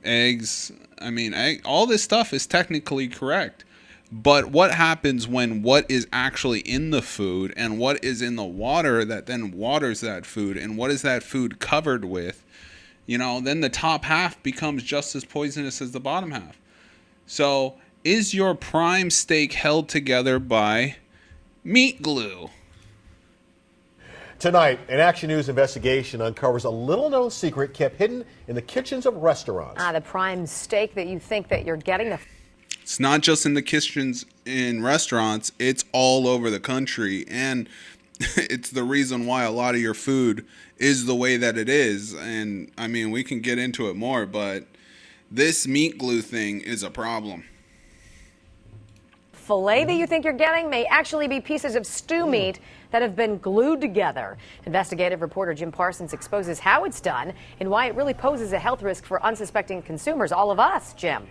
Eggs. I mean, all this stuff is technically correct. But what happens when what is actually in the food and what is in the water that then waters that food, and what is that food covered with? Then the top half becomes just as poisonous as the bottom half. So is your prime steak held together by meat glue?
Tonight, an Action News investigation uncovers a little-known secret kept hidden in the kitchens of restaurants.
The prime steak that you think that you're getting.
It's not just in the kitchens in restaurants. It's all over the country. And it's the reason why a lot of your food is the way that it is. And, I mean, we can get into it more, but this meat glue thing is a problem.
Filet that you think you're getting may actually be pieces of stew meat that have been glued together. Investigative reporter Jim Parsons exposes how it's done and why it really poses a health risk for unsuspecting consumers, all of us. Jim.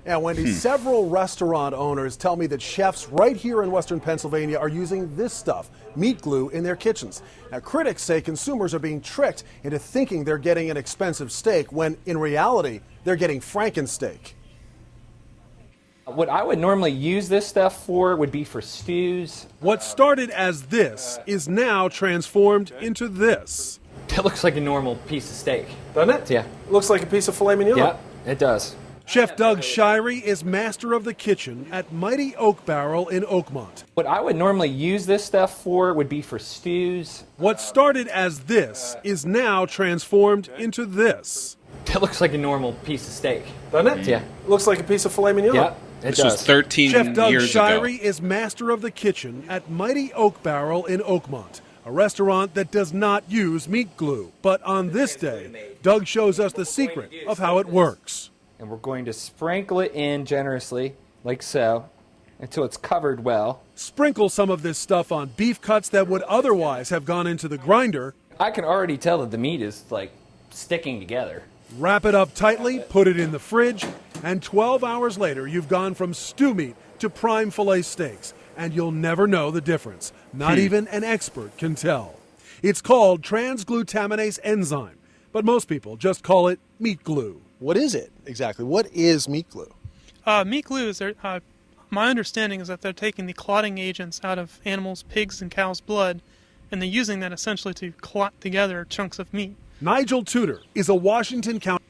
Yeah, Wendy, several restaurant owners tell me that chefs right here in Western Pennsylvania are using this stuff, meat glue, in their kitchens. Now, critics say consumers are being tricked into thinking they're getting an expensive steak when in reality they're getting Frankensteak.
What I would normally use this stuff for would be for stews.
What started as this is now transformed into this.
It looks like a normal piece of steak.
Doesn't it?
Yeah.
It looks like a piece of filet mignon.
Yeah, it does.
Chef Doug Shirey is master of the kitchen at Mighty Oak Barrel in Oakmont.
What I would normally use this stuff for would be for stews.
What started as this is now transformed into this.
It looks like a normal piece of steak.
Doesn't it?
Yeah.
It looks like a piece of filet mignon.
Yeah.
This was 13
Chef Doug
years ago.
Shirey is master of the kitchen at Mighty Oak Barrel in Oakmont, a restaurant that does not use meat glue. But on this day, Doug shows us the secret of how it works.
And we're going to sprinkle it in generously, like so, until it's covered well.
Sprinkle some of this stuff on beef cuts that would otherwise have gone into the grinder.
I can already tell that the meat is, like, sticking together.
Wrap it up tightly, put it in the fridge, and 12 hours later, you've gone from stew meat to prime filet steaks, and you'll never know the difference. Not even an expert can tell. It's called transglutaminase enzyme, but most people just call it meat glue.
What is it exactly? What is meat glue?
Meat glue is, my understanding is that they're taking the clotting agents out of animals, pigs and cows' blood, and they're using that essentially to clot together chunks of meat.
Nigel Tudor is a Washington County.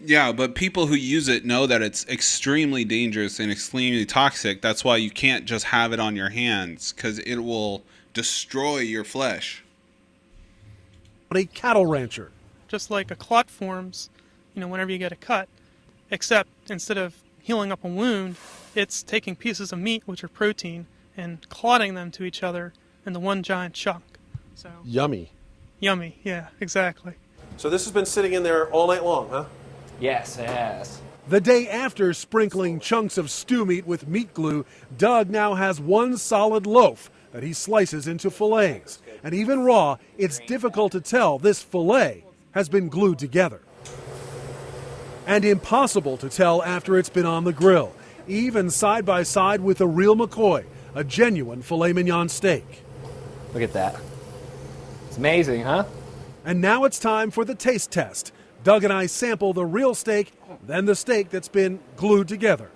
Yeah, but people who use it know that it's extremely dangerous and extremely toxic. That's why you can't just have it on your hands, because it will destroy your flesh.
A cattle rancher.
Just like a clot forms, whenever you get a cut, except instead of healing up a wound, it's taking pieces of meat, which are protein, and clotting them to each other into one giant chunk. So
Yummy.
Yummy, yeah, exactly.
So this has been sitting in there all night long, huh?
Yes, it has.
The day after sprinkling chunks of stew meat with meat glue, Doug now has one solid loaf that he slices into fillets. And even raw, it's difficult to tell this fillet has been glued together. And impossible to tell after it's been on the grill, even side by side with a real McCoy, a genuine filet mignon steak.
Look at that. It's amazing, huh?
And now it's time for the taste test. Doug and I sample the real steak, then the steak that's been glued together.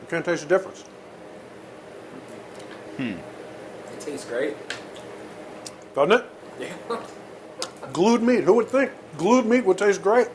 You can't taste the difference.
It tastes great.
Doesn't it?
Yeah.
Glued meat. Who would think glued meat would taste great?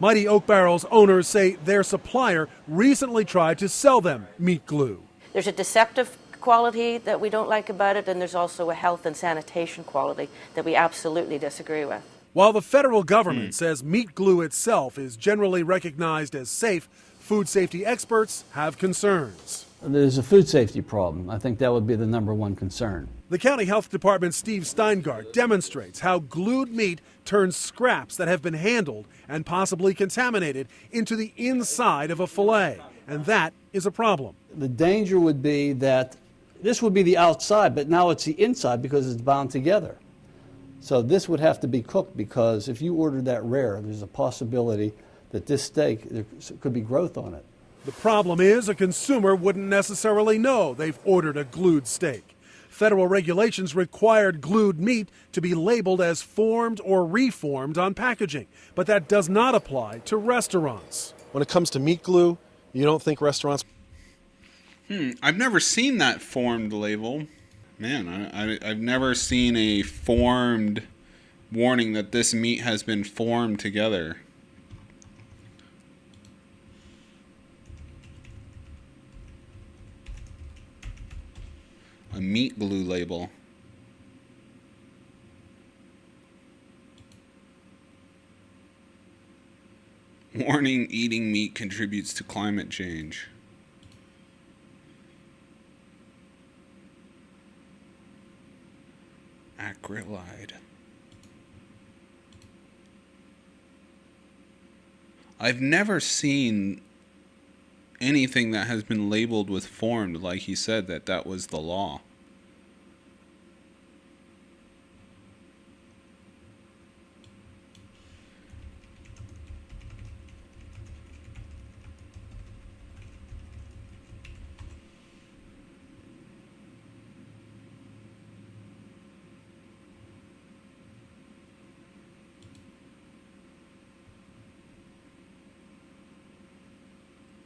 Mighty Oak Barrel's owners say their supplier recently tried to sell them meat glue.
There's a deceptive quality that we don't like about it, and there's also a health and sanitation quality that we absolutely disagree with.
While the federal government says meat glue itself is generally recognized as safe, food safety experts have concerns.
There's a food safety problem. I think that would be the number one concern.
The county health department's Steve Steingart demonstrates how glued meat turns scraps that have been handled and possibly contaminated into the inside of a fillet, and that is a problem.
The danger would be that this would be the outside, but now it's the inside because it's bound together. So this would have to be cooked, because if you ordered that rare, there's a possibility that this steak, there could be growth on it.
The problem is a consumer wouldn't necessarily know they've ordered a glued steak. Federal regulations required glued meat to be labeled as formed or reformed on packaging, but that does not apply to restaurants.
When it comes to meat glue, you don't think restaurants...
I've never seen that formed label. Man, I've never seen a formed warning that this meat has been formed together. A meat glue label. Warning, eating meat contributes to climate change. Acrylide. I've never seen anything that has been labeled with formed, like he said, that was the law.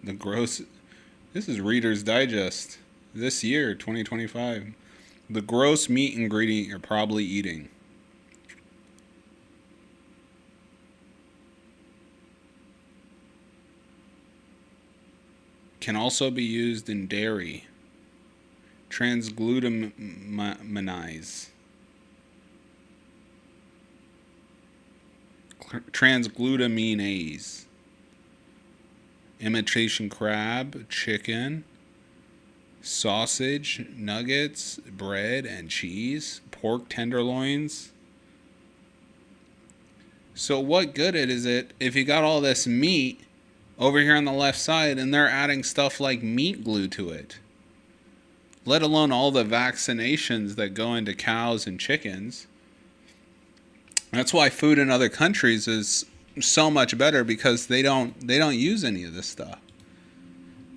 The gross, this is Reader's Digest, this year, 2025. The gross meat ingredient you're probably eating. Can also be used in dairy. Transglutaminase. Transglutaminase. Imitation crab, chicken, sausage, nuggets, bread and cheese, pork tenderloins. So what good is it if you got all this meat over here on the left side and they're adding stuff like meat glue to it? Let alone all the vaccinations that go into cows and chickens. That's why food in other countries is so much better, because they don't use any of this stuff.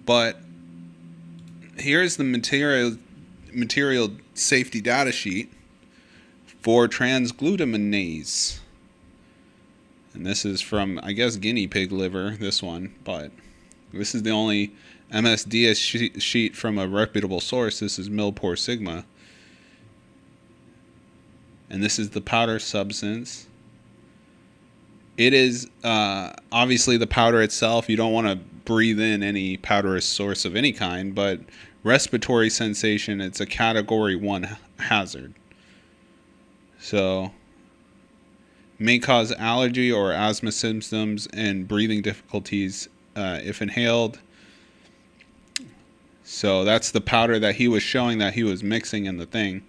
But here's the material safety data sheet for transglutaminase, and this is from, I guess, guinea pig liver, this one, but this is the only MSDS sheet from a reputable source. This is Millpore Sigma, and this is the powder substance. It is obviously the powder itself. You don't want to breathe in any powderous source of any kind, but respiratory sensation, it's a category 1 hazard. So, may cause allergy or asthma symptoms and breathing difficulties if inhaled. So that's the powder that he was showing that he was mixing in the thing.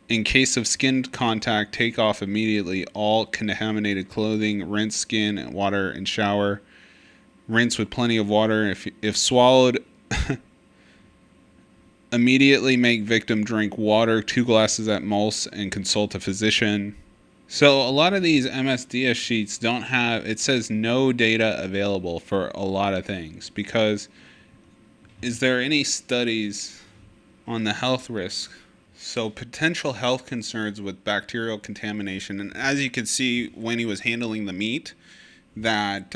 In case of skin contact, take off immediately all contaminated clothing, rinse skin and water and shower. Rinse with plenty of water. If swallowed, immediately make victim drink water, 2 glasses at most, and consult a physician. So a lot of these MSDS sheets don't have, it says no data available for a lot of things, because is there any studies on the health risk? So potential health concerns with bacterial contamination. And as you can see when he was handling the meat, that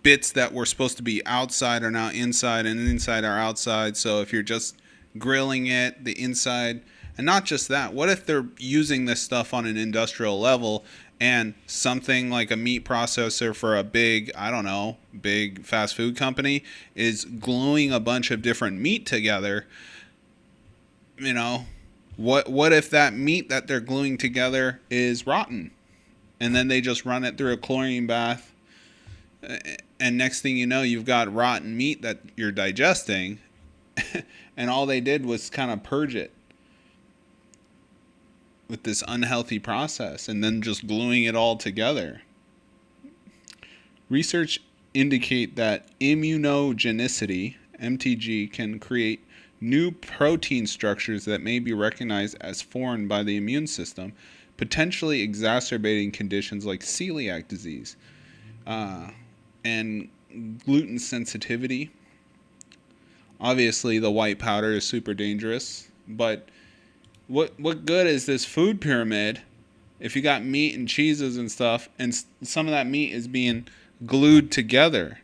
bits that were supposed to be outside are now inside and inside are outside. So if you're just grilling it, the inside, and not just that, what if they're using this stuff on an industrial level and something like a meat processor for a big, I don't know, big fast food company is gluing a bunch of different meat together? You know, what if that meat that they're gluing together is rotten, and then they just run it through a chlorine bath, and next thing you know, you've got rotten meat that you're digesting, and all they did was kind of purge it with this unhealthy process and then just gluing it all together. Research indicate that immunogenicity, MTG, can create new protein structures that may be recognized as foreign by the immune system, potentially exacerbating conditions like celiac disease and gluten sensitivity. Obviously, the white powder is super dangerous, but what good is this food pyramid if you got meat and cheeses and stuff, and some of that meat is being glued together?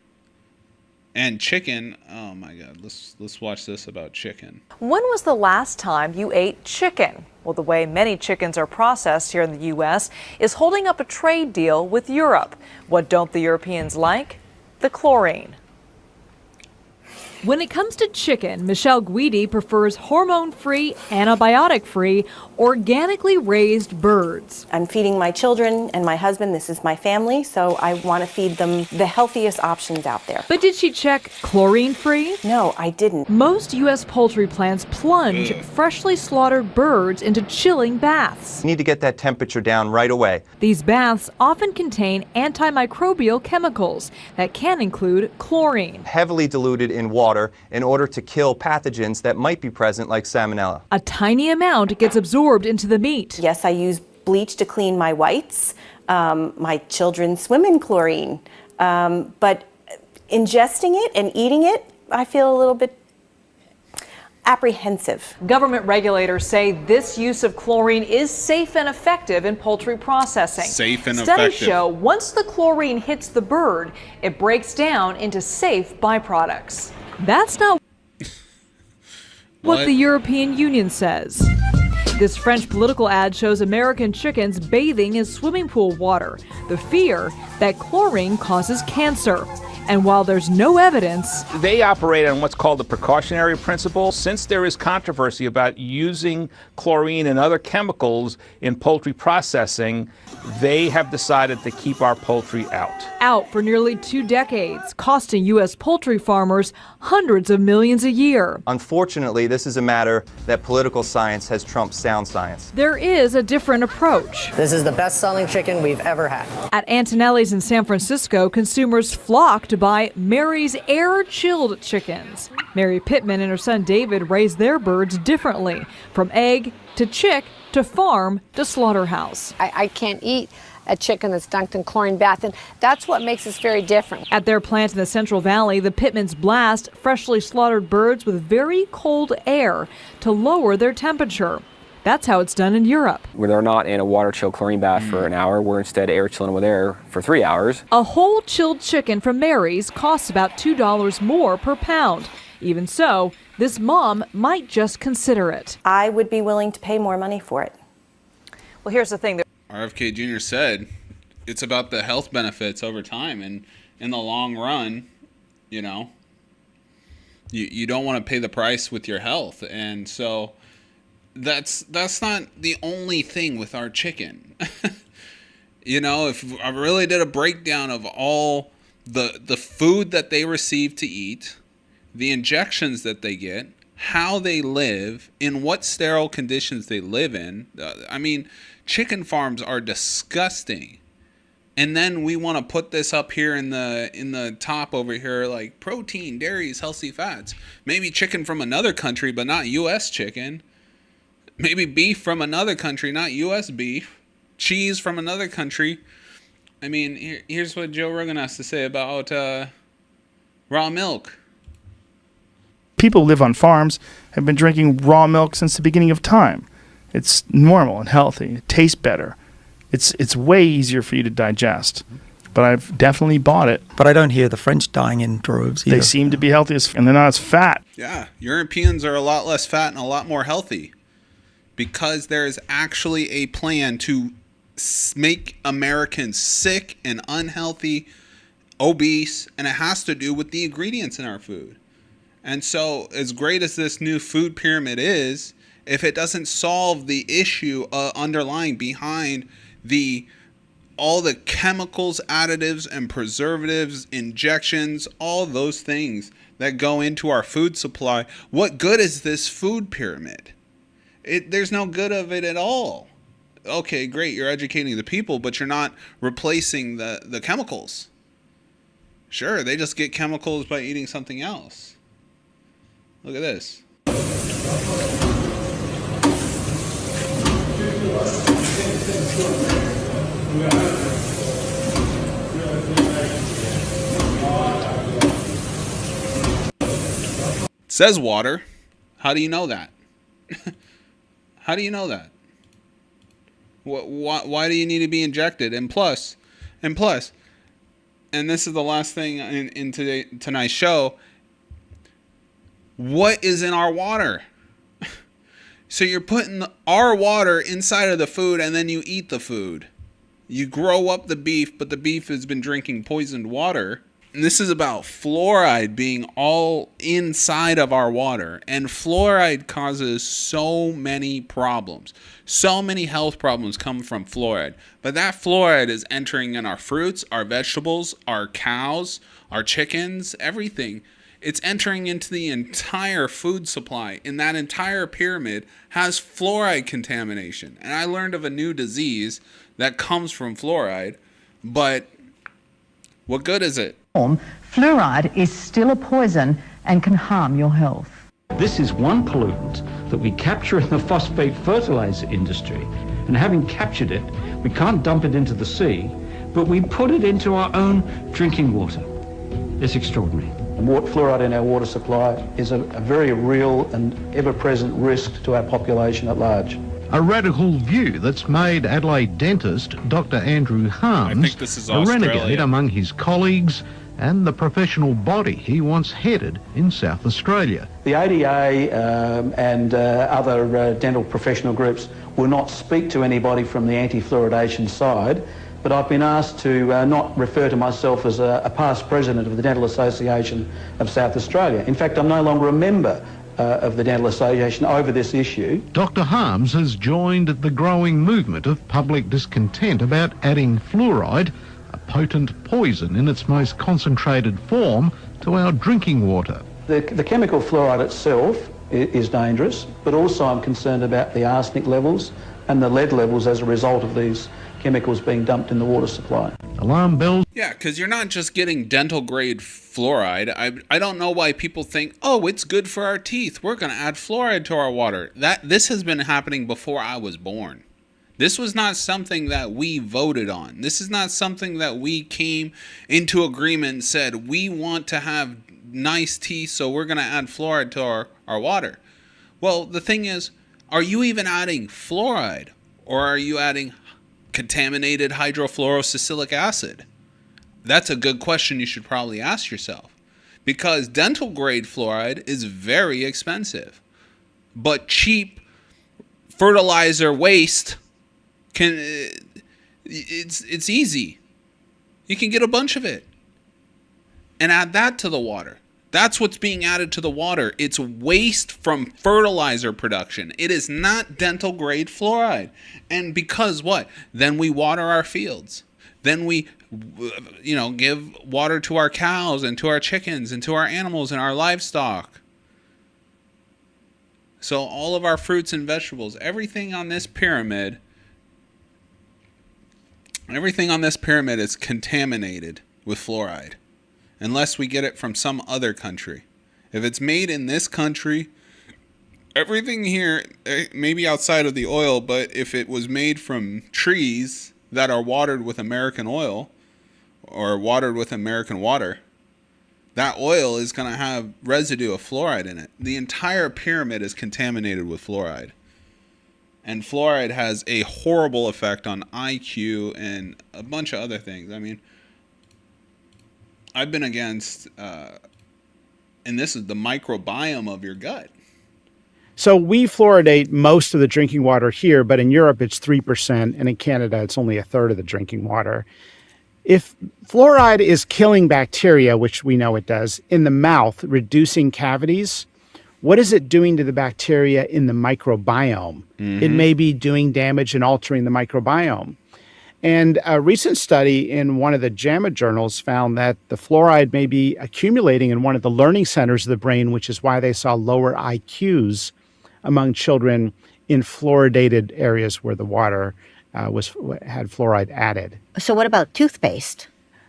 And chicken, oh my God, let's watch this about chicken.
When was the last time you ate chicken? Well, the way many chickens are processed here in the U.S. is holding up a trade deal with Europe. What don't the Europeans like? The chlorine.
When it comes to chicken, Michelle Guidi prefers hormone-free, antibiotic-free, organically raised birds.
I'm feeding my children and my husband. This is my family, so I want to feed them the healthiest options out there.
But did she check chlorine-free?
No, I didn't.
Most U.S. poultry plants plunge freshly slaughtered birds into chilling baths.
You need to get that temperature down right away.
These baths often contain antimicrobial chemicals that can include chlorine.
Heavily diluted in water in order to kill pathogens that might be present, like salmonella.
A tiny amount gets absorbed into the meat.
Yes, I use bleach to clean my whites. My children swim in chlorine. But ingesting it and eating it, I feel a little bit apprehensive.
Government regulators say this use of chlorine is safe and effective in poultry processing.
Safe and
Studies
effective.
show once the chlorine hits the bird, it breaks down into safe byproducts.
That's not what the European Union says. This French political ad shows American chickens bathing in swimming pool water. The fear that chlorine causes cancer. And while there's no evidence,
they operate on what's called the precautionary principle. Since there is controversy about using chlorine and other chemicals in poultry processing, they have decided to keep our poultry out
for nearly 2 decades, costing U.S. poultry farmers hundreds of millions a year.
Unfortunately, this is a matter that political science has trumped sound science.
There is a different approach.
This is the best-selling chicken we've ever had.
At Antonelli's in San Francisco, consumers flock to buy Mary's air-chilled chickens. Mary Pittman and her son David raise their birds differently, from egg to chick to farm to slaughterhouse.
I can't eat a chicken that's dunked in chlorine bath, and that's what makes us very different.
At their plant in the Central Valley, the Pittmans blast freshly slaughtered birds with very cold air to lower their temperature. That's how it's done in Europe.
They're not in a water chill chlorine bath for an hour. We're instead air chilling with air for 3 hours.
A whole chilled chicken from Mary's costs about $2 more per pound. Even so, this mom might just consider it.
I would be willing to pay more money for it.
Well, here's the thing.
RFK Jr. said it's about the health benefits over time, and in the long run, you know, you don't want to pay the price with your health. And so that's not the only thing with our chicken. You know, if I really did a breakdown of all the food that they receive to eat, the injections that they get, how they live, in what sterile conditions they live in. I mean, chicken farms are disgusting. And then we want to put this up here in the top over here, like protein, dairies, healthy fats. Maybe chicken from another country, but not U.S. chicken. Maybe beef from another country, not U.S. beef. Cheese from another country. I mean, here's what Joe Rogan has to say about raw milk.
People who live on farms have been drinking raw milk since the beginning of time. It's normal and healthy. It tastes better. It's way easier for you to digest. But I've definitely bought it.
But I don't hear the French dying in droves either.
They seem to be healthy, and they're not as fat.
Yeah, Europeans are a lot less fat and a lot more healthy because there is actually a plan to make Americans sick and unhealthy, obese, and it has to do with the ingredients in our food. And so, as great as this new food pyramid is, if it doesn't solve the issue underlying behind all the chemicals, additives, and preservatives, injections, all those things that go into our food supply, what good is this food pyramid? There's no good of it at all. Okay, great, you're educating the people, but you're not replacing the chemicals. Sure, they just get chemicals by eating something else. Look at this. It says water. How do you know that? How do you know that? Why do you need to be injected? And plus, and this is the last thing in tonight's show. What is in our water? So you're putting our water inside of the food, and then you eat the food. You grow up the beef, but the beef has been drinking poisoned water. And this is about fluoride being all inside of our water. And fluoride causes so many problems. So many health problems come from fluoride. But that fluoride is entering in our fruits, our vegetables, our cows, our chickens, everything. It's entering into the entire food supply. And that entire pyramid has fluoride contamination. And I learned of a new disease that comes from fluoride. But what good is it?
Fluoride is still a poison and can harm your health.
This is one pollutant that we capture in the phosphate fertilizer industry. And having captured it, we can't dump it into the sea, but we put it into our own drinking water. It's extraordinary.
Fluoride in our water supply is a very real and ever-present risk to our population at large.
A radical view that's made Adelaide dentist Dr. Andrew Harms a renegade among his colleagues and the professional body he once headed in South Australia.
The ADA and other dental professional groups will not speak to anybody from the anti-fluoridation side, but I've been asked to not refer to myself as a past president of the Dental Association of South Australia. In fact, I'm no longer a member of the Dental Association over this issue.
Dr. Harms has joined the growing movement of public discontent about adding fluoride, a potent poison in its most concentrated form, to our drinking water.
The chemical fluoride itself is dangerous, but also I'm concerned about the arsenic levels and the lead levels as a result of these chemicals being dumped in the water supply.
Alarm bells.
Yeah, because you're not just getting dental grade fluoride. I don't know why people think, oh, it's good for our teeth, we're going to add fluoride to our water. This has been happening before I was born. This was not something that we voted on. This is not something that we came into agreement and said, we want to have nice teeth, so we're going to add fluoride to our water. Well, the thing is, are you even adding fluoride, or are you adding contaminated hydrofluorosilic acid? That's a good question you should probably ask yourself, because dental grade fluoride is very expensive, but cheap fertilizer waste it's easy. You can get a bunch of it and add that to the water. That's what's being added to the water. It's waste from fertilizer production. It is not dental grade fluoride. And because what? Then we water our fields. Then we, give water to our cows and to our chickens and to our animals and our livestock. So all of our fruits and vegetables, everything on this pyramid is contaminated with fluoride. Unless we get it from some other country. If it's made in this country, everything here, maybe outside of the oil, but if it was made from trees that are watered with American oil or watered with American water, that oil is going to have residue of fluoride in it. The entire pyramid is contaminated with fluoride. And fluoride has a horrible effect on IQ and a bunch of other things. I mean, I've been against, and this is the microbiome of your gut.
So we fluoridate most of the drinking water here, but in Europe it's 3%, and in Canada it's only a third of the drinking water. If fluoride is killing bacteria, which we know it does, in the mouth, reducing cavities, what is it doing to the bacteria in the microbiome? Mm-hmm. It may be doing damage and altering the microbiome. And a recent study in one of the JAMA journals found that the fluoride may be accumulating in one of the learning centers of the brain, which is why they saw lower IQs among children in fluoridated areas where the water had fluoride added.
So what about toothpaste?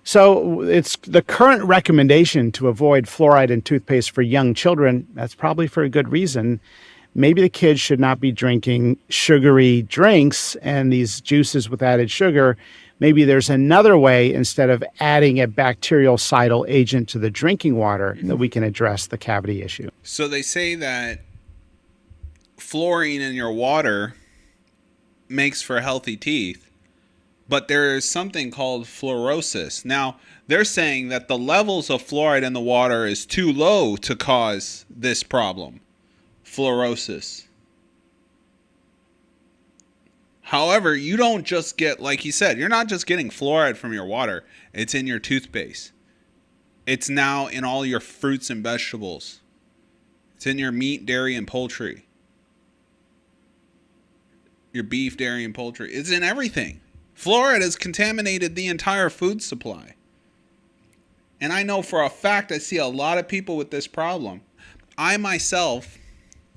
So it's the current recommendation to avoid fluoride in toothpaste for young children. That's probably for a good reason. Maybe the kids should not be drinking sugary drinks and these juices with added sugar. Maybe there's another way, instead of adding a bactericidal agent to the drinking water, that we can address the cavity issue.
So they say that fluorine in your water makes for healthy teeth, but there is something called fluorosis. Now, they're saying that the levels of fluoride in the water is too low to cause this problem, fluorosis. However, you don't just get, like he said, you're not just getting fluoride from your water. It's in your toothpaste. It's now in all your fruits and vegetables. It's in your meat, dairy, and poultry. Your beef, dairy, and poultry. It's in everything. Fluoride has contaminated the entire food supply. And I know for a fact I see a lot of people with this problem. I myself,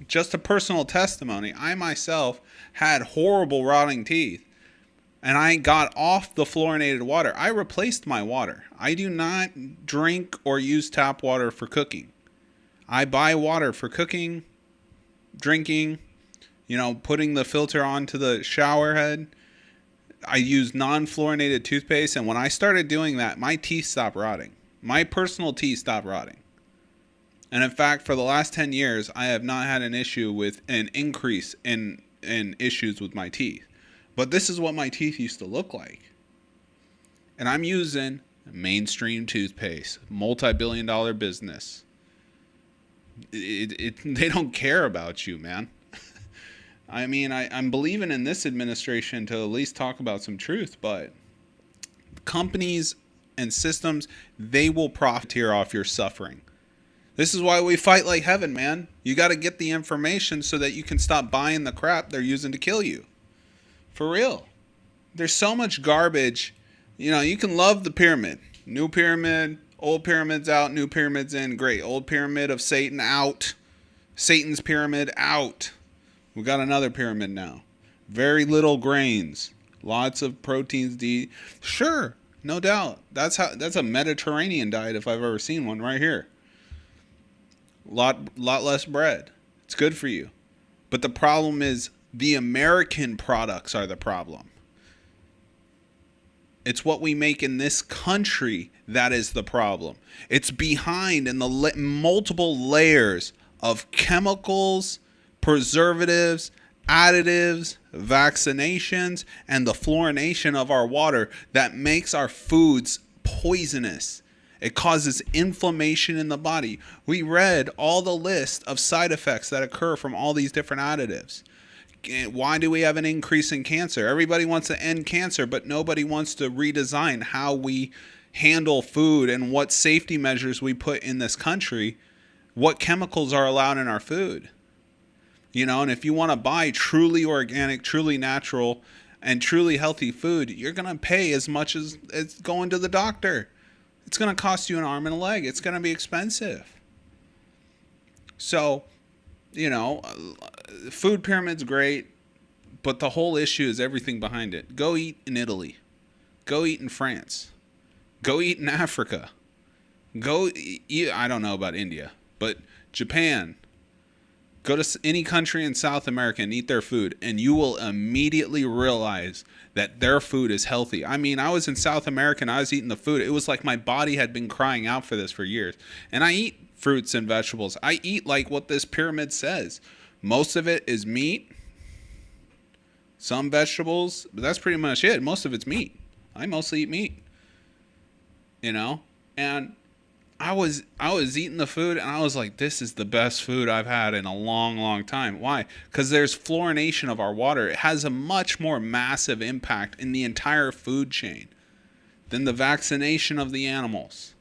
just a personal testimony, I myself had horrible rotting teeth. And I got off the fluorinated water. I replaced my water. I do not drink or use tap water for cooking. I buy water for cooking, drinking, putting the filter onto the shower head. I use non-fluorinated toothpaste. And when I started doing that, my teeth stopped rotting. My personal teeth stopped rotting. And in fact, for the last 10 years, I have not had an issue with an increase in issues with my teeth. But this is what my teeth used to look like. And I'm using mainstream toothpaste, multi-billion-dollar business. They don't care about you, man. I mean, I'm believing in this administration to at least talk about some truth, but companies and systems, they will profiteer off your suffering. This is why we fight like heaven, man. You got to get the information so that you can stop buying the crap they're using to kill you. For real. There's so much garbage. You can love the pyramid. New pyramid, old pyramid's out, new pyramid's in. Great. Old pyramid of Satan out. Satan's pyramid out. We got another pyramid now. Very little grains. Lots of proteins to eat. Sure, no doubt. That's a Mediterranean diet if I've ever seen one, right here. Lot less bread. It's good for you. But the problem is the American products are the problem. It's what we make in this country that is the problem. It's behind in the multiple layers of chemicals, preservatives, additives, vaccinations, and the fluorination of our water that makes our foods poisonous. It causes inflammation in the body. We read all the list of side effects that occur from all these different additives. Why do we have an increase in cancer? Everybody wants to end cancer, but nobody wants to redesign how we handle food and what safety measures we put in this country, what chemicals are allowed in our food. And if you want to buy truly organic, truly natural, and truly healthy food, you're going to pay as much as it's going to the doctor. It's going to cost you an arm and a leg. It's going to be expensive. So, food pyramid's great, but the whole issue is everything behind it. Go eat in Italy. Go eat in France. Go eat in Africa. Go eat, I don't know about India, but Japan. Go to any country in South America and eat their food, and you will immediately realize that their food is healthy. I mean, I was in South America and I was eating the food. It was like my body had been crying out for this for years. And I eat fruits and vegetables. I eat like what this pyramid says. Most of it is meat, some vegetables, but that's pretty much it. Most of it's meat. I mostly eat meat. And I was eating the food and I was like, this is the best food I've had in a long, long time. Why? Because there's fluorination of our water. It has a much more massive impact in the entire food chain than the vaccination of the animals,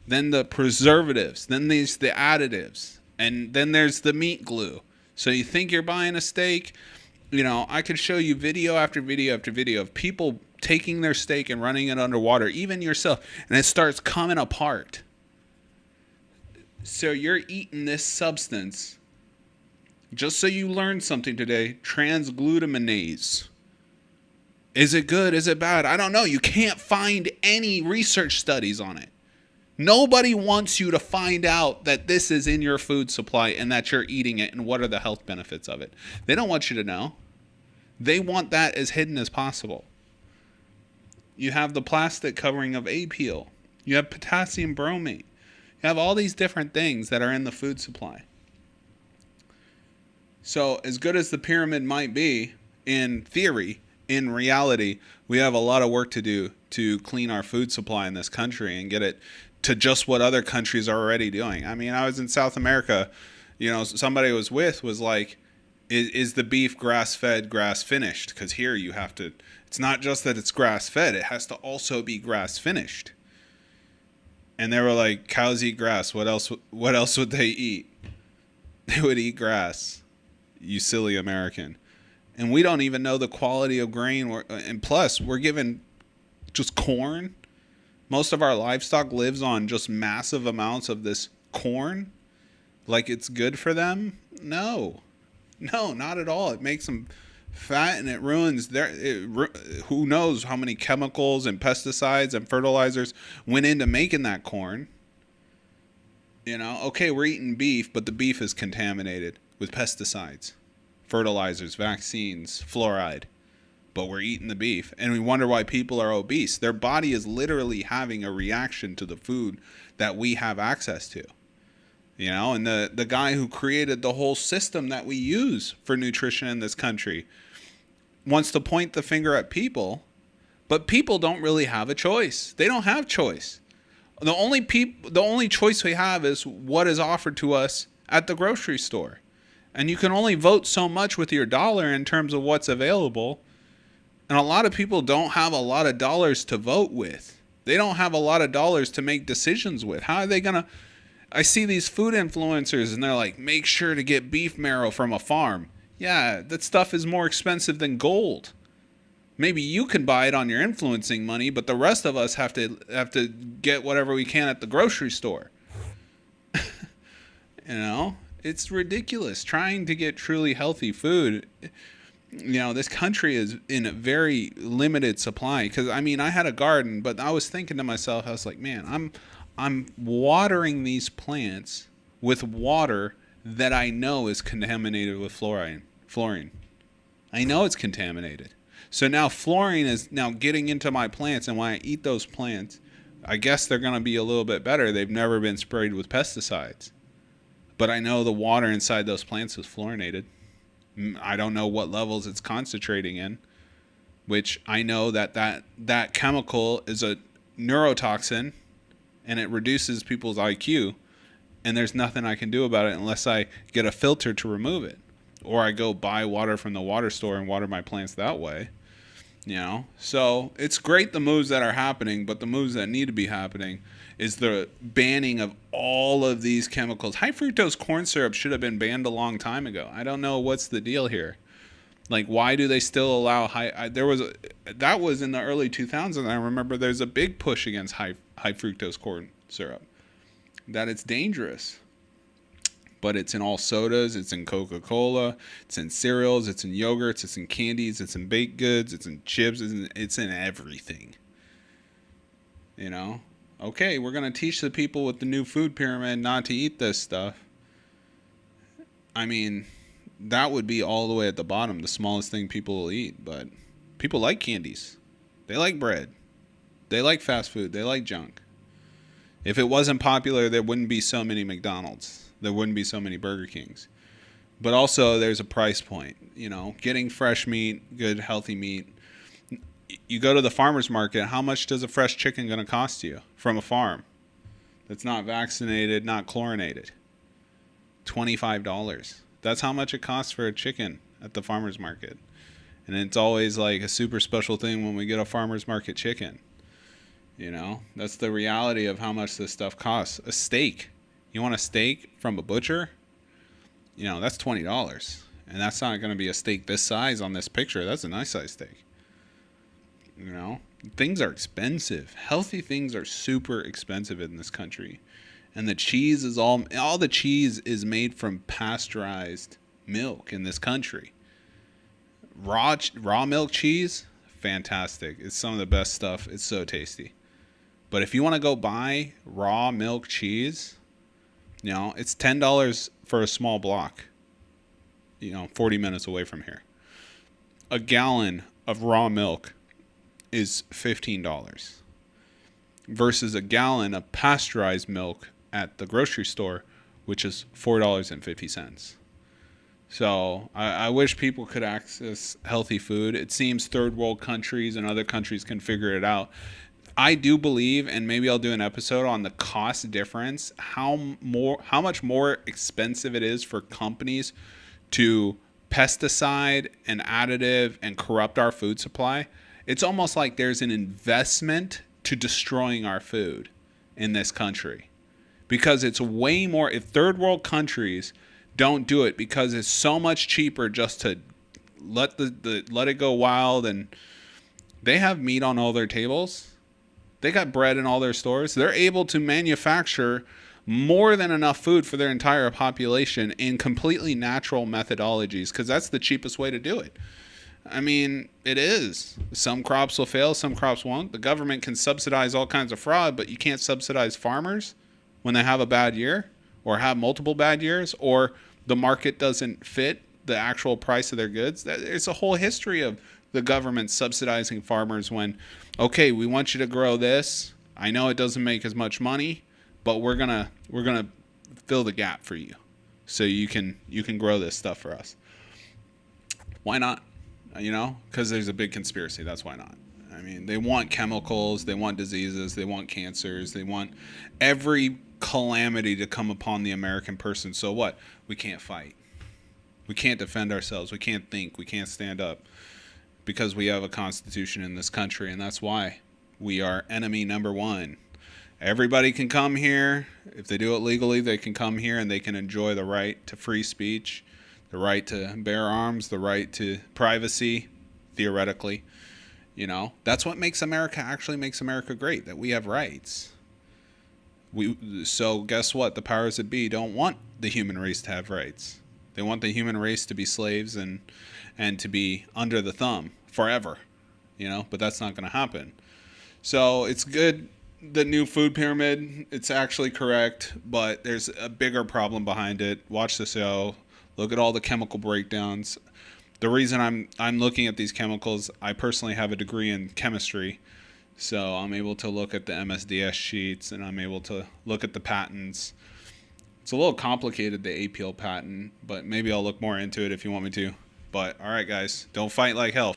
then the preservatives, then there's the additives, and then there's the meat glue. So you think you're buying a steak? I could show you video after video after video of people taking their steak and running it underwater, even yourself, and it starts coming apart. So you're eating this substance, just so you learned something today, transglutaminase. Is it good? Is it bad? I don't know. You can't find any research studies on it. Nobody wants you to find out that this is in your food supply and that you're eating it and what are the health benefits of it. They don't want you to know. They want that as hidden as possible. You have the plastic covering of A peel. You have potassium bromate. You have all these different things that are in the food supply. So as good as the pyramid might be, in theory, in reality, we have a lot of work to do to clean our food supply in this country and get it to just what other countries are already doing. I mean, I was in South America, somebody I was with was like, is the beef grass-fed, grass-finished? Because here you have to, it's not just that it's grass-fed, it has to also be grass-finished. And they were like, cows eat grass. What else would they eat? They would eat grass. You silly American. And we don't even know the quality of grain. And plus, we're given just corn. Most of our livestock lives on just massive amounts of this corn. Like it's good for them? No, not at all. It makes them fat and it ruins who knows how many chemicals and pesticides and fertilizers went into making that corn. Okay, we're eating beef, but the beef is contaminated with pesticides, fertilizers, vaccines, fluoride. But we're eating the beef, and we wonder why people are obese. Their body is literally having a reaction to the food that we have access to. And the guy who created the whole system that we use for nutrition in this country wants to point the finger at people, but people don't really have a choice. They don't have choice. The only choice we have is what is offered to us at the grocery store. And you can only vote so much with your dollar in terms of what's available. And a lot of people don't have a lot of dollars to vote with. They don't have a lot of dollars to make decisions with. How are they going to... I see these food influencers and they're like, make sure to get beef marrow from a farm. Yeah, that stuff is more expensive than gold. Maybe you can buy it on your influencing money, but the rest of us have to get whatever we can at the grocery store. It's ridiculous. Trying to get truly healthy food... this country is in a very limited supply. Because, I had a garden, but I was thinking to myself, I was like, man, I'm watering these plants with water that I know is contaminated with fluorine. I know it's contaminated. So now fluorine is now getting into my plants, and when I eat those plants, I guess they're going to be a little bit better. They've never been sprayed with pesticides. But I know the water inside those plants is fluorinated. I don't know what levels it's concentrating in, which I know that chemical is a neurotoxin and it reduces people's IQ, and there's nothing I can do about it unless I get a filter to remove it, or I go buy water from the water store and water my plants that way. So it's great the moves that are happening, but the moves that need to be happening is the banning of all of these chemicals. High fructose corn syrup should have been banned a long time ago. I don't know what's the deal here. Like, why do they still allow that was in the early 2000s. I remember there's a big push against high fructose corn syrup, that it's dangerous. But it's in all sodas, it's in Coca-Cola, it's in cereals, it's in yogurts, it's in candies, it's in baked goods, it's in chips, it's in everything. Okay, we're going to teach the people with the new food pyramid not to eat this stuff. That would be all the way at the bottom, the smallest thing people will eat. But people like candies. They like bread. They like fast food. They like junk. If it wasn't popular, there wouldn't be so many McDonald's. There wouldn't be so many Burger Kings. But also, there's a price point. Getting fresh meat, good, healthy meat. You go to the farmer's market, how much does a fresh chicken going to cost you from a farm that's not vaccinated, not chlorinated? $25. That's how much it costs for a chicken at the farmer's market. And it's always like a super special thing when we get a farmer's market chicken. That's the reality of how much this stuff costs. A steak. You want a steak from a butcher? That's $20. And that's not going to be a steak this size on this picture. That's a nice size steak. Things are expensive. Healthy things are super expensive in this country. And the cheese is all the cheese is made from pasteurized milk in this country. Raw milk cheese, fantastic. It's some of the best stuff. It's so tasty. But if you want to go buy raw milk cheese, it's $10 for a small block, 40 minutes away from here. A gallon of raw milk is $15 versus a gallon of pasteurized milk at the grocery store, which is $4.50. So I wish people could access healthy food. It seems third world countries and other countries can figure it out. I do believe, and maybe I'll do an episode on the cost difference, how much more expensive it is for companies to pesticide and additive and corrupt our food supply. It's almost like there's an investment to destroying our food in this country, because it's way more. If third world countries don't do it because it's so much cheaper just to let it go wild, and they have meat on all their tables. They got bread in all their stores. They're able to manufacture more than enough food for their entire population in completely natural methodologies, because that's the cheapest way to do it. I mean, it is. Some crops will fail, some crops won't. The government can subsidize all kinds of fraud, but you can't subsidize farmers when they have a bad year or have multiple bad years, or the market doesn't fit the actual price of their goods. There's a whole history of the government subsidizing farmers when, okay, we want you to grow this. I know it doesn't make as much money, but we're gonna fill the gap for you, so you can grow this stuff for us. Why not? Because there's a big conspiracy. That's why not. I mean, they want chemicals, they want diseases, they want cancers, they want every calamity to come upon the American person. So what? We can't fight. We can't defend ourselves. We can't think. We can't stand up, because we have a constitution in this country, and that's why we are enemy number one. Everybody can come here. If they do it legally, they can come here and they can enjoy the right to free speech, the right to bear arms, the right to privacy, theoretically. That's what makes America great, that we have rights. So guess what? The powers that be don't want the human race to have rights. They want the human race to be slaves and to be under the thumb forever, but that's not going to happen. So it's good. The new food pyramid, it's actually correct, but there's a bigger problem behind it. Watch the show. Look at all the chemical breakdowns. The reason I'm looking at these chemicals, I personally have a degree in chemistry, so I'm able to look at the MSDS sheets, and I'm able to look at the patents. It's a little complicated, the APL patent, but maybe I'll look more into it if you want me to. But all right, guys, don't fight like hell.